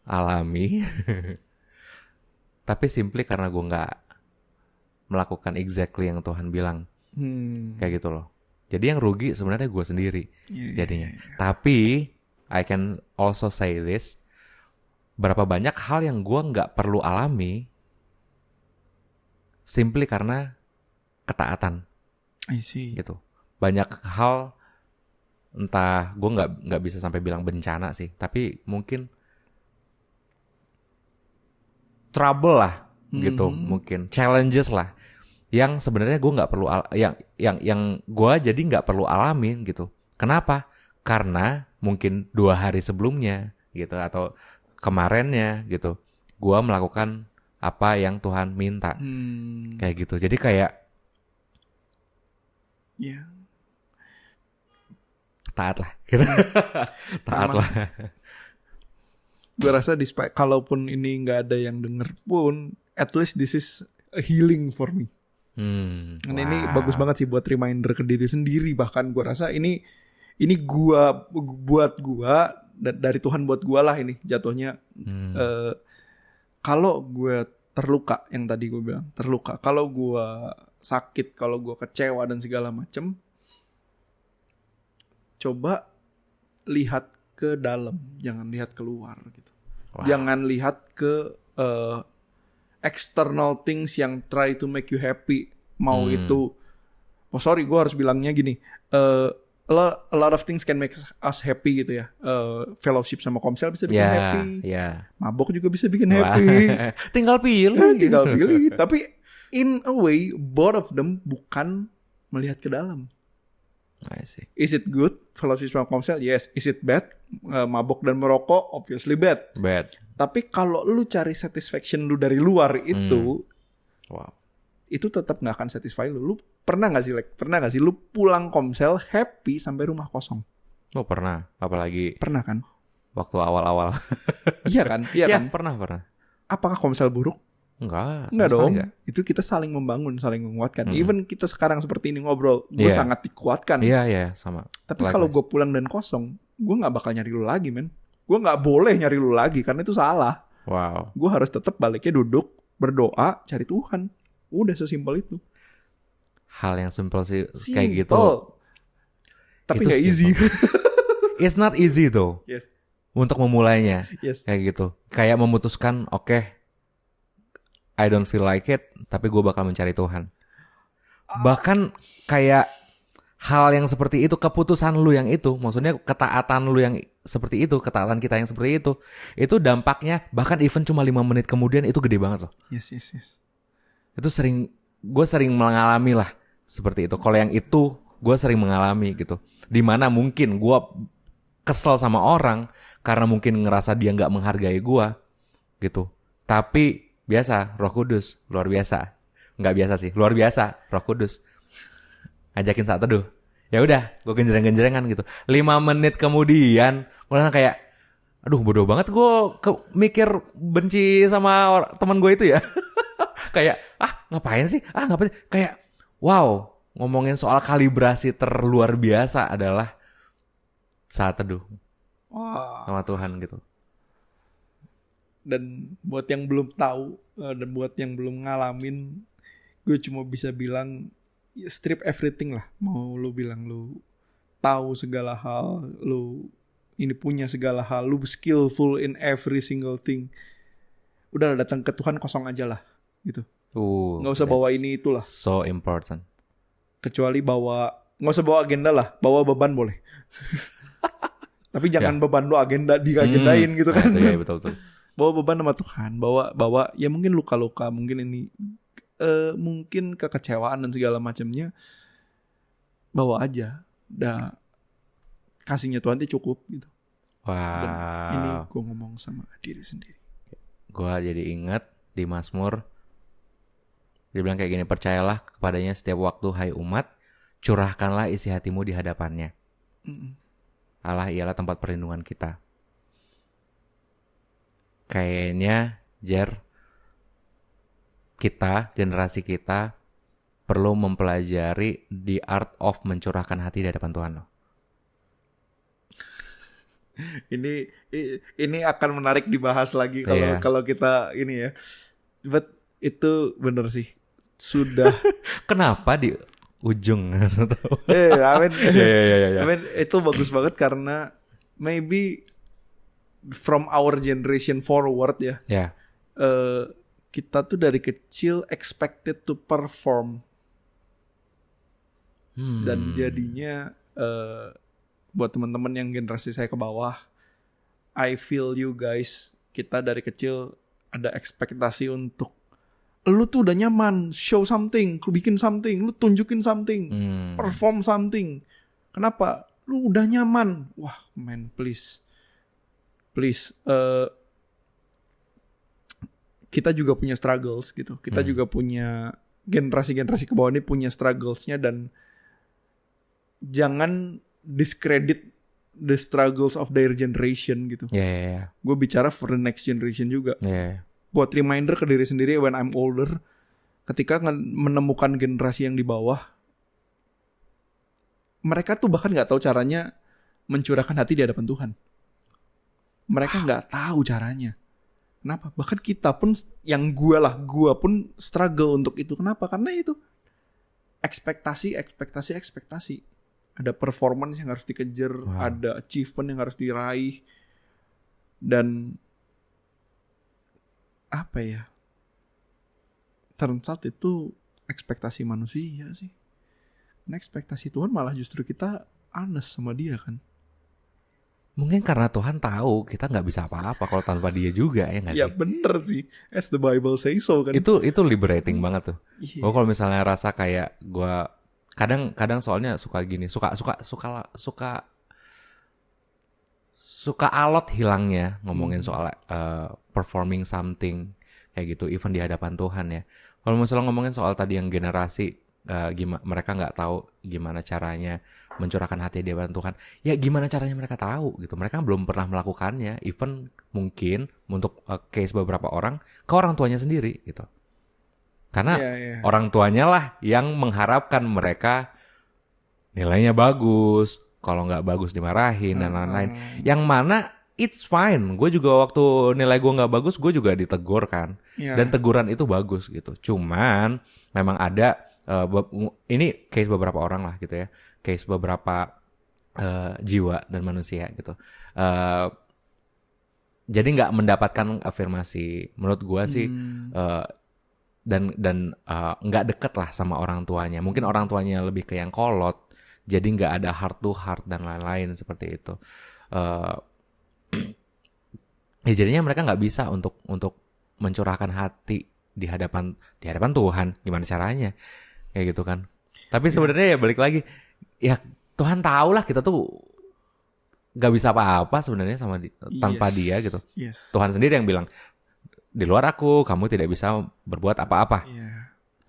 alami. Tapi simply karena gue nggak melakukan exactly yang Tuhan bilang. Kayak gitu loh. Jadi yang rugi sebenarnya gue sendiri jadinya. Tapi I can also say this, berapa banyak hal yang gue nggak perlu alami simply karena ketaatan. I see. Gitu. Banyak hal, entah gue nggak bisa sampai bilang bencana sih, tapi mungkin trouble lah gitu, mungkin challenges lah yang sebenarnya gue nggak perlu yang gue jadi nggak perlu alamin gitu. Kenapa? Karena mungkin 2 hari sebelumnya gitu atau kemarinnya gitu gue melakukan apa yang Tuhan minta. Kayak gitu. Jadi kayak taat lah gitu. Taat lah. Gue rasa kalaupun ini nggak ada yang denger pun, at least this is a healing for me. Dan ini bagus banget sih buat reminder ke diri sendiri. Bahkan gue rasa ini gua buat gua, dari Tuhan buat gua lah ini jatuhnya. Kalau gue terluka, yang tadi gue bilang terluka, kalau gue sakit, kalau gue kecewa dan segala macem, coba lihat ke dalam, jangan lihat keluar gitu. Jangan lihat ke external things yang try to make you happy. Mau itu, sorry gue harus bilangnya gini, a lot of things can make us happy gitu ya. Fellowship sama Komsel bisa bikin happy. Mabok juga bisa bikin happy. Tinggal pilih. Tapi in a way, both of them bukan melihat ke dalam. I see. Is it good? Fellowship sama Komsel? Yes. Is it bad? Mabok dan merokok? Obviously bad. Tapi kalau lu cari satisfaction lu dari luar itu, itu tetap nggak akan satisfy lu. Lu pernah nggak sih lu pulang Komsel happy sampai rumah kosong? Oh pernah. Apalagi pernah kan? Waktu awal-awal. Iya kan? Pernah. Apakah Komsel buruk? Enggak dong. Itu kita saling membangun, saling menguatkan. Even kita sekarang seperti ini ngobrol, gue sangat dikuatkan. Iya, sama. Tapi kalau gue pulang dan kosong, gue nggak bakal nyari lu lagi, men. Gue nggak boleh nyari lu lagi karena itu salah. Gue harus tetap baliknya duduk, berdoa, cari Tuhan. Udah sesimpel itu. Hal yang simpel sih kayak gitu. Tapi nggak easy. It's not easy though. Yes. Untuk memulainya. Yes. Kayak gitu. Kayak memutuskan, oke, I don't feel like it, tapi gue bakal mencari Tuhan. Bahkan kayak hal yang seperti itu, keputusan lu yang itu, maksudnya ketaatan lu yang seperti itu, ketaatan kita yang seperti itu dampaknya bahkan even cuma 5 menit kemudian itu gede banget loh. Yes. Itu gue sering mengalami lah seperti itu. Kalau yang itu gue sering mengalami gitu. Dimana mungkin gue kesel sama orang karena mungkin ngerasa dia nggak menghargai gue gitu. Tapi biasa, Roh Kudus luar biasa. Nggak biasa sih, luar biasa Roh Kudus ngajakin saat teduh. Ya udah, gue genjreng-genjrengan gitu. 5 menit kemudian, gue langsung kayak, aduh bodoh banget gue mikir benci sama teman gue itu ya. Kayak, ngapain sih? Ngapain? Kayak, wow, ngomongin soal kalibrasi terluar biasa adalah saat teduh sama Tuhan gitu. Dan buat yang belum tahu dan buat yang belum ngalamin, gue cuma bisa bilang ya, strip everything lah. Mau lu bilang lu tahu segala hal, lu ini punya segala hal, lu skillful in every single thing. Udah datang ke Tuhan kosong aja lah gitu. Nggak usah bawa ini itulah. So important. Kecuali nggak usah bawa agenda lah, bawa beban boleh. Tapi jangan beban lu diagendain gitu kan. Itu ya, betul. Bawa beban sama Tuhan, bawa ya mungkin luka-luka, mungkin ini mungkin kekecewaan dan segala macamnya, bawa aja. Dah kasihnya Tuhan itu cukup gitu. Wow. Dan ini gue ngomong sama diri sendiri. Gue jadi ingat di Mazmur, dia bilang kayak gini, percayalah kepadanya setiap waktu hai umat, curahkanlah isi hatimu di hadapannya. Allah ialah tempat perlindungan kita. Kayaknya generasi kita perlu mempelajari the art of mencurahkan hati di hadapan Tuhan loh. Ini akan menarik dibahas lagi kalau kita ini ya. But itu bener sih. Sudah. Kenapa di ujung? I mean, itu bagus banget karena maybe from our generation forward ya. Yeah. Kita tuh dari kecil expected to perform. Dan jadinya buat teman-teman yang generasi saya ke bawah, I feel you guys. Kita dari kecil ada ekspektasi untuk lu tuh udah nyaman, show something, lu bikin something, lu tunjukin something, perform something. Kenapa? Lu udah nyaman. Wah, man, please. Kita juga punya struggles gitu. Kita juga punya generasi-generasi ke bawah ini punya strugglesnya, dan jangan discredit the struggles of their generation gitu. Yeah. Gue bicara for the next generation juga. Yeah. Buat reminder ke diri sendiri when I'm older, ketika menemukan generasi yang di bawah, mereka tuh bahkan nggak tahu caranya mencurahkan hati di hadapan Tuhan. Mereka nggak tahu caranya. Kenapa? Bahkan kita pun, yang gue pun struggle untuk itu. Kenapa? Karena itu ekspektasi. Ada performance yang harus dikejar, ada achievement yang harus diraih, dan apa ya? Turns out itu ekspektasi manusia sih. Nah, ekspektasi Tuhan malah justru kita honest sama Dia kan. Mungkin karena Tuhan tahu kita nggak bisa apa-apa kalau tanpa Dia juga, ya nggak sih? Ya bener sih, as the Bible say so kan. Itu liberating banget tuh. Yeah. Gue kalau misalnya rasa kayak gue kadang soalnya suka gini, suka alot hilangnya ngomongin soal performing something kayak gitu, even di hadapan Tuhan ya. Kalau misalnya ngomongin soal tadi yang generasi, mereka nggak tahu gimana caranya mencurahkan hati di hadapan Tuhan. Ya gimana caranya mereka tahu gitu? Mereka belum pernah melakukannya. Even mungkin untuk case beberapa orang ke orang tuanya sendiri gitu. Karena orang tuanya lah yang mengharapkan mereka nilainya bagus. Kalau nggak bagus dimarahin dan lain-lain. Yang mana it's fine. Gue juga waktu nilai gue nggak bagus, gue juga ditegur kan. Dan teguran itu bagus gitu. Cuman memang ada ini case beberapa orang lah gitu ya, case beberapa jiwa dan manusia gitu. Jadi nggak mendapatkan afirmasi menurut gue sih, dan nggak deket lah sama orang tuanya. Mungkin orang tuanya lebih ke yang kolot, jadi nggak ada heart to heart dan lain-lain seperti itu. Ya jadinya mereka nggak bisa untuk mencurahkan hati di hadapan Tuhan. Gimana caranya? Kayak gitu kan. Tapi sebenarnya ya balik lagi, ya Tuhan tahu lah kita tuh gak bisa apa-apa sebenarnya tanpa Dia gitu. Tuhan sendiri yang bilang, di luar aku kamu tidak bisa berbuat apa-apa.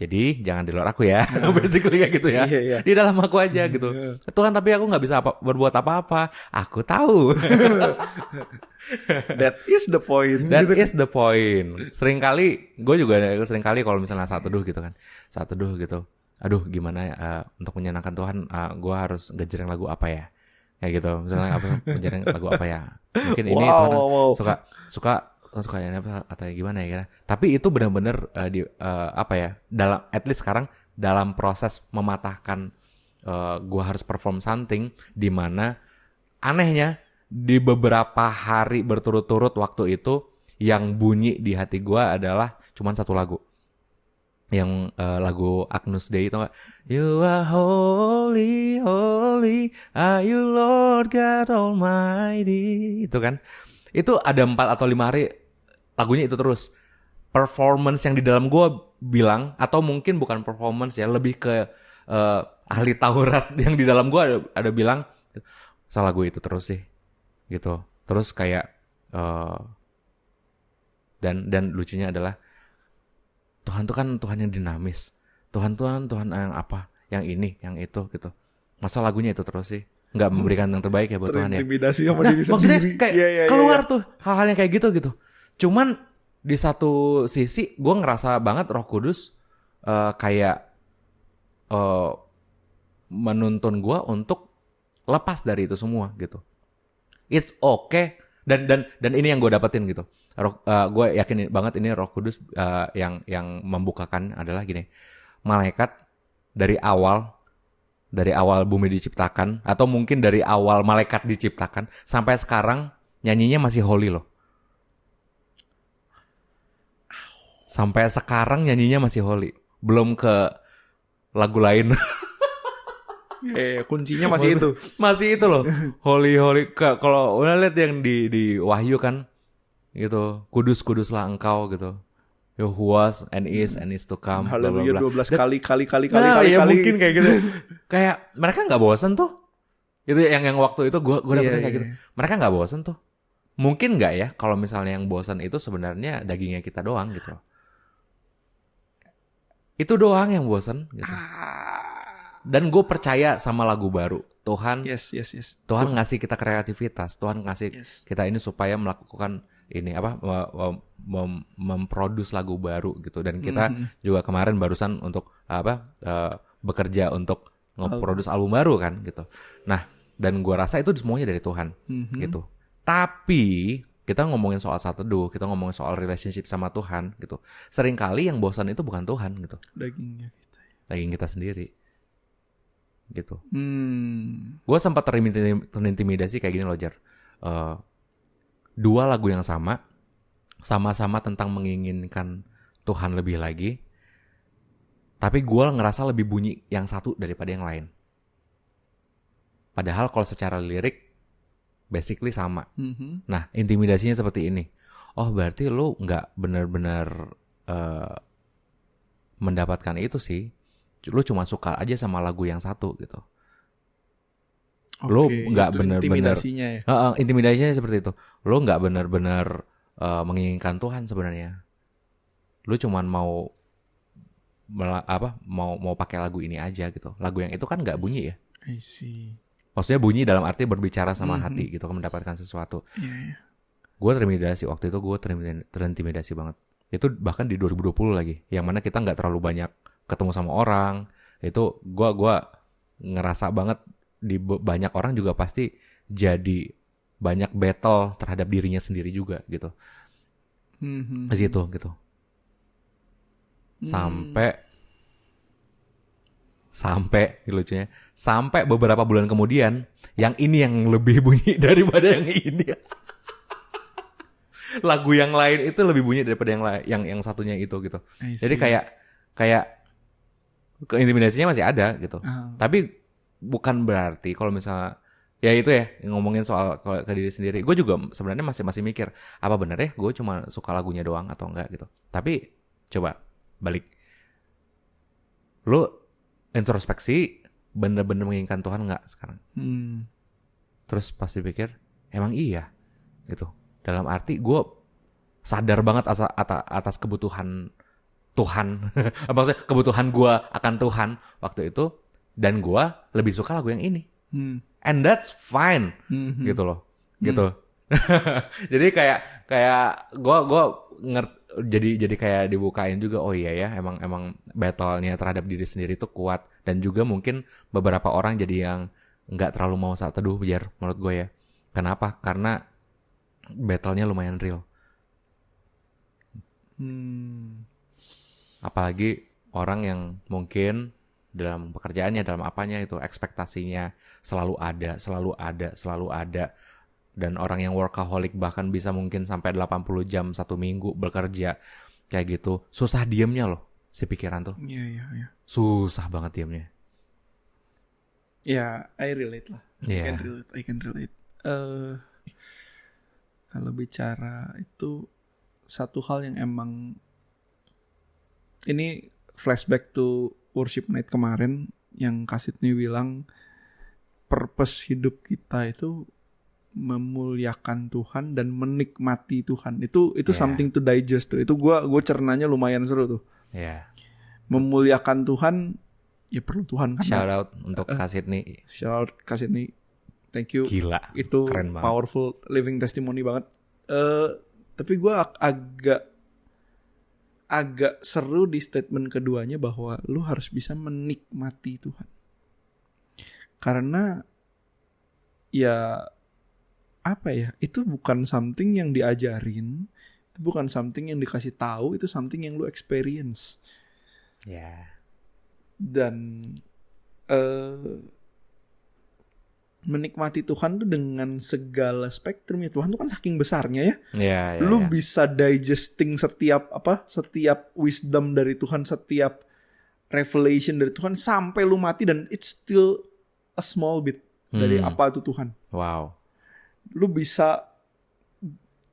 Jadi jangan di luar aku ya, basically kayak gitu ya. Iya. Di dalam aku aja gitu. Tuhan, tapi aku nggak bisa berbuat apa-apa. Aku tahu. That is the point. That gitu. is the point. Gue juga seringkali kalau misalnya saat teduh gitu kan, saat teduh gitu. Aduh, gimana ya untuk menyenangkan Tuhan? Gue harus ngejreng lagu apa ya? Kayak gitu. Misalnya ngejreng lagu apa ya? Mungkin ini Tuhan suka yang apa atau gimana ya? Tapi itu benar-benar dalam at least sekarang dalam proses mematahkan gue harus perform something, di mana anehnya di beberapa hari berturut-turut waktu itu yang bunyi di hati gue adalah cuman satu lagu, yang lagu Agnus Dei, tau gak? You are holy, holy, are you Lord God Almighty. Itu kan, itu ada 4 atau 5 hari lagunya itu terus. Performance yang di dalam gue bilang, atau mungkin bukan performance ya, lebih ke ahli Taurat yang di dalam gue ada bilang, salah gue itu terus sih gitu. Terus kayak dan lucunya adalah Tuhan tuh kan Tuhan yang dinamis, Tuhan yang apa, yang ini, yang itu gitu. Masa lagunya itu terus sih, nggak memberikan yang terbaik ya buat Tuhan ya. Terintimidasi sama diri sendiri. Maksudnya kayak keluar tuh hal-hal yang kayak gitu. Cuman di satu sisi gue ngerasa banget Roh Kudus kayak menuntun gue untuk lepas dari itu semua gitu. It's okay, dan ini yang gue dapetin gitu. Gue yakin banget ini Roh Kudus yang membukakan adalah gini. Malaikat dari awal bumi diciptakan, atau mungkin dari awal malaikat diciptakan sampai sekarang nyanyinya masih holy loh. Sampai sekarang nyanyinya masih holy. Belum ke lagu lain. Kuncinya masih itu. Masih itu loh. Holy. Kalau udah lihat yang di Wahyu kan gitu. Kudus-kuduslah engkau gitu. Who was and is to come. Haleluya 12 kali. Ya mungkin kayak gitu. Kayak mereka nggak bosan tuh. Itu yang waktu itu gue dapetnya kayak gitu. Mereka nggak bosan tuh. Mungkin nggak ya kalau misalnya yang bosan itu sebenarnya dagingnya kita doang gitu. Itu doang yang bosan gitu. Dan gue percaya sama lagu baru. Tuhan Yes. Tuhan ngasih kita kreativitas. Tuhan ngasih kita ini supaya melakukan ini memproduce lagu baru gitu. Dan kita juga kemarin barusan untuk bekerja untuk nge-produce album baru kan gitu. Nah, dan gue rasa itu semuanya dari Tuhan gitu. Tapi kita ngomongin soal saat teduh, kita ngomongin soal relationship sama Tuhan gitu. Seringkali yang bosan itu bukan Tuhan gitu. Daging kita sendiri. Gitu. Gue sempat terintimidasi kayak gini loh, Jar. 2 lagu yang sama-sama tentang menginginkan Tuhan lebih lagi. Tapi gue ngerasa lebih bunyi yang satu daripada yang lain. Padahal kalau secara lirik basically sama. Nah, intimidasinya seperti ini. Oh, berarti lu nggak benar-benar mendapatkan itu sih. Lu cuma suka aja sama lagu yang satu gitu. Lu nggak benar-benar. Intimidasinya ya. Intimidasinya seperti itu. Lu nggak benar-benar menginginkan Tuhan sebenarnya. Lu cuma mau pakai lagu ini aja gitu. Lagu yang itu kan nggak bunyi ya. I see. Maksudnya bunyi dalam arti berbicara sama hati gitu, mendapatkan sesuatu. Gue terintimidasi waktu itu, terintimidasi banget. Itu bahkan di 2020 lagi, yang mana kita nggak terlalu banyak ketemu sama orang. Itu gue ngerasa banget di banyak orang juga pasti jadi banyak battle terhadap dirinya sendiri juga gitu. Ke situ gitu. Sampai lucunya, sampai beberapa bulan kemudian yang ini yang lebih bunyi daripada yang ini. Lagu yang lain itu lebih bunyi daripada yang satunya itu gitu. Jadi kayak keintimidasinya masih ada gitu. Tapi bukan berarti kalau misalnya ya itu ya, ngomongin soal ke diri sendiri. Gue juga sebenarnya masih mikir, apa bener ya gue cuma suka lagunya doang atau enggak gitu. Tapi coba balik. Lu introspeksi, bener-bener menginginkan Tuhan nggak sekarang? Terus pasti pikir, emang iya gitu. Dalam arti gue sadar banget atas kebutuhan Tuhan, maksudnya kebutuhan gue akan Tuhan waktu itu, dan gue lebih suka lagu yang ini, and that's fine, gitu loh, gitu. Jadi kayak gue jadi kayak dibukain juga, oh iya ya, emang battle-nya terhadap diri sendiri itu kuat, dan juga mungkin beberapa orang jadi yang nggak terlalu mau saat teduh, biar menurut gue ya. Kenapa? Karena battle-nya lumayan real. Apalagi orang yang mungkin dalam pekerjaannya, dalam apanya itu, ekspektasinya selalu ada. Dan orang yang workaholic bahkan bisa mungkin sampai 80 jam 1 minggu bekerja kayak gitu. Susah diemnya loh si pikiran tuh. Iya. Susah banget diemnya. Ya, I relate lah. Yeah. I can relate. Kalau bicara itu satu hal yang emang, ini flashback to worship night kemarin yang Kasitni bilang purpose hidup kita itu memuliakan Tuhan dan menikmati Tuhan. Itu something to digest tuh. Itu gue cernanya lumayan seru tuh. Yeah. Memuliakan Tuhan, ya perlu Tuhan kan. Shout out untuk Kasitni. Shout out Kasitni. Thank you. Gila. Itu keren banget. Powerful living testimony banget. Tapi gue agak seru di statement keduanya bahwa lu harus bisa menikmati Tuhan. Karena ya apa ya, itu bukan something yang diajarin, itu bukan something yang dikasih tahu, itu something yang lu experience. Ya. Yeah. Dan menikmati Tuhan tuh dengan segala spektrumnya. Tuhan tuh kan saking besarnya ya. Yeah, lu bisa digesting setiap wisdom dari Tuhan, setiap revelation dari Tuhan sampai lu mati, dan it's still a small bit dari apa itu Tuhan. Wow. Lu bisa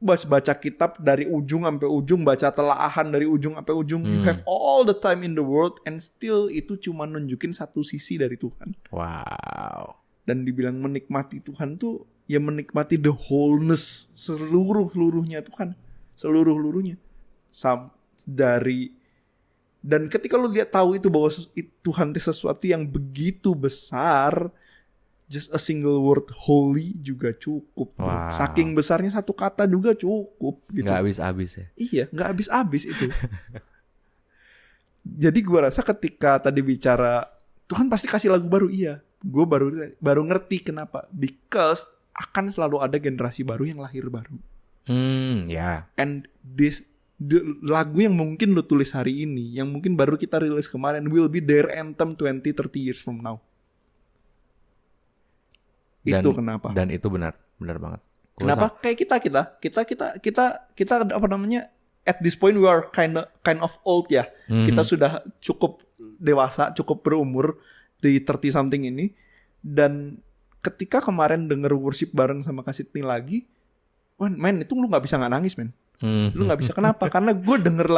baca kitab dari ujung sampai ujung, baca telaahan dari ujung sampai ujung. You have all the time in the world, and still itu cuma nunjukin satu sisi dari Tuhan. Wow. Dan dibilang menikmati Tuhan tuh ya menikmati the wholeness, seluruhnya Tuhan, seluruhnya. Dan ketika lu lihat tahu itu bahwa Tuhan itu sesuatu yang begitu besar, just a single word holy juga cukup. Wow. Saking besarnya satu kata juga cukup gitu. Nggak habis-habis ya. Iya, nggak habis-habis itu. Jadi gue rasa ketika tadi bicara Tuhan pasti kasih lagu baru, iya. Gue baru ngerti kenapa. Because akan selalu ada generasi baru yang lahir baru. Ya. And lagu yang mungkin lu tulis hari ini, yang mungkin baru kita rilis kemarin, will be their anthem 20-30 years from now. Itu kenapa? Dan itu benar banget. Kenapa? Kayak kita apa namanya? At this point we are kind of old ya. Kita sudah cukup dewasa, cukup berumur di 30 something ini. Dan ketika kemarin denger worship bareng sama Kasitni lagi, men itu lu nggak bisa nggak nangis, men. Lu nggak bisa. Kenapa? Karena gue denger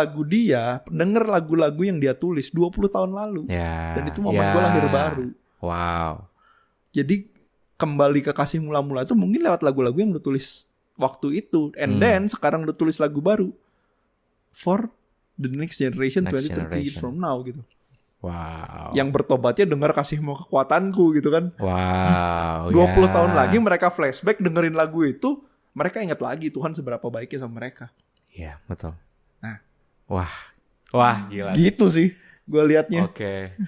lagu-lagu yang dia tulis 20 tahun lalu. Ya, dan itu momen gue lahir baru. Wow. Jadi kembali ke kasih mula-mula itu mungkin lewat lagu-lagu yang lu tulis waktu itu. And then sekarang lu tulis lagu baru for the next generation 20-30 years from now gitu. Wow. Yang bertobatnya dengar kasihmu kekuatanku gitu kan. Wow. 20 tahun lagi mereka flashback dengerin lagu itu, mereka ingat lagi Tuhan seberapa baiknya sama mereka. Iya, betul. Nah. Wah, gila. Gitu sih gue liatnya. Oke.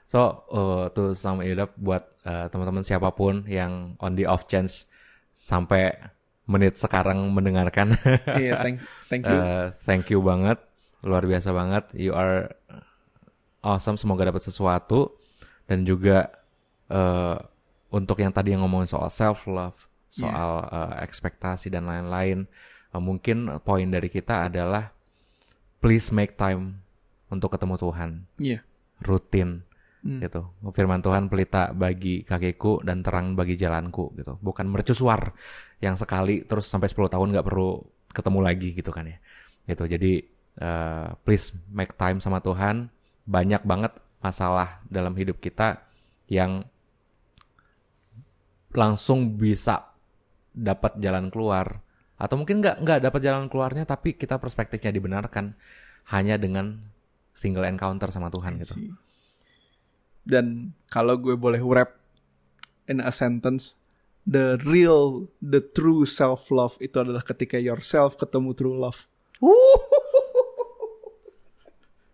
So, to sum it up buat teman-teman siapapun yang on the off chance sampai menit sekarang mendengarkan. Iya, thank you. Thank you banget. Luar biasa banget. You are awesome. Semoga dapat sesuatu. Dan juga untuk yang tadi yang ngomongin soal self love, soal ekspektasi dan lain-lain, mungkin poin dari kita adalah please make time untuk ketemu Tuhan. Iya. Rutin. Gitu. Firman Tuhan, pelita bagi kakiku dan terang bagi jalanku gitu. Bukan mercusuar yang sekali terus sampai 10 tahun gak perlu ketemu lagi gitu kan ya. Gitu. Jadi please make time sama Tuhan. Banyak banget masalah dalam hidup kita yang langsung bisa dapat jalan keluar, atau mungkin nggak dapat jalan keluarnya tapi kita perspektifnya dibenarkan. hanya dengan single encounter sama Tuhan gitu. Dan kalau gue boleh wrap in a sentence, the true self love itu adalah ketika yourself ketemu true love.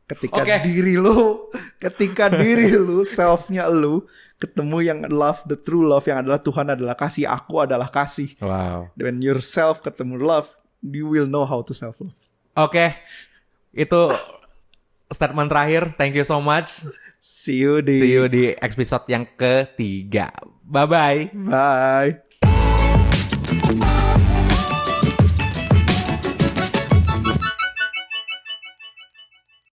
Ketika diri lu, selfnya lu ketemu yang love, the true love yang adalah Tuhan adalah kasih, aku adalah kasih. Wow. When yourself ketemu love, you will know how to self love. Oke. Itu statement terakhir. Thank you so much. See you di episode yang ketiga. Bye-bye. Bye.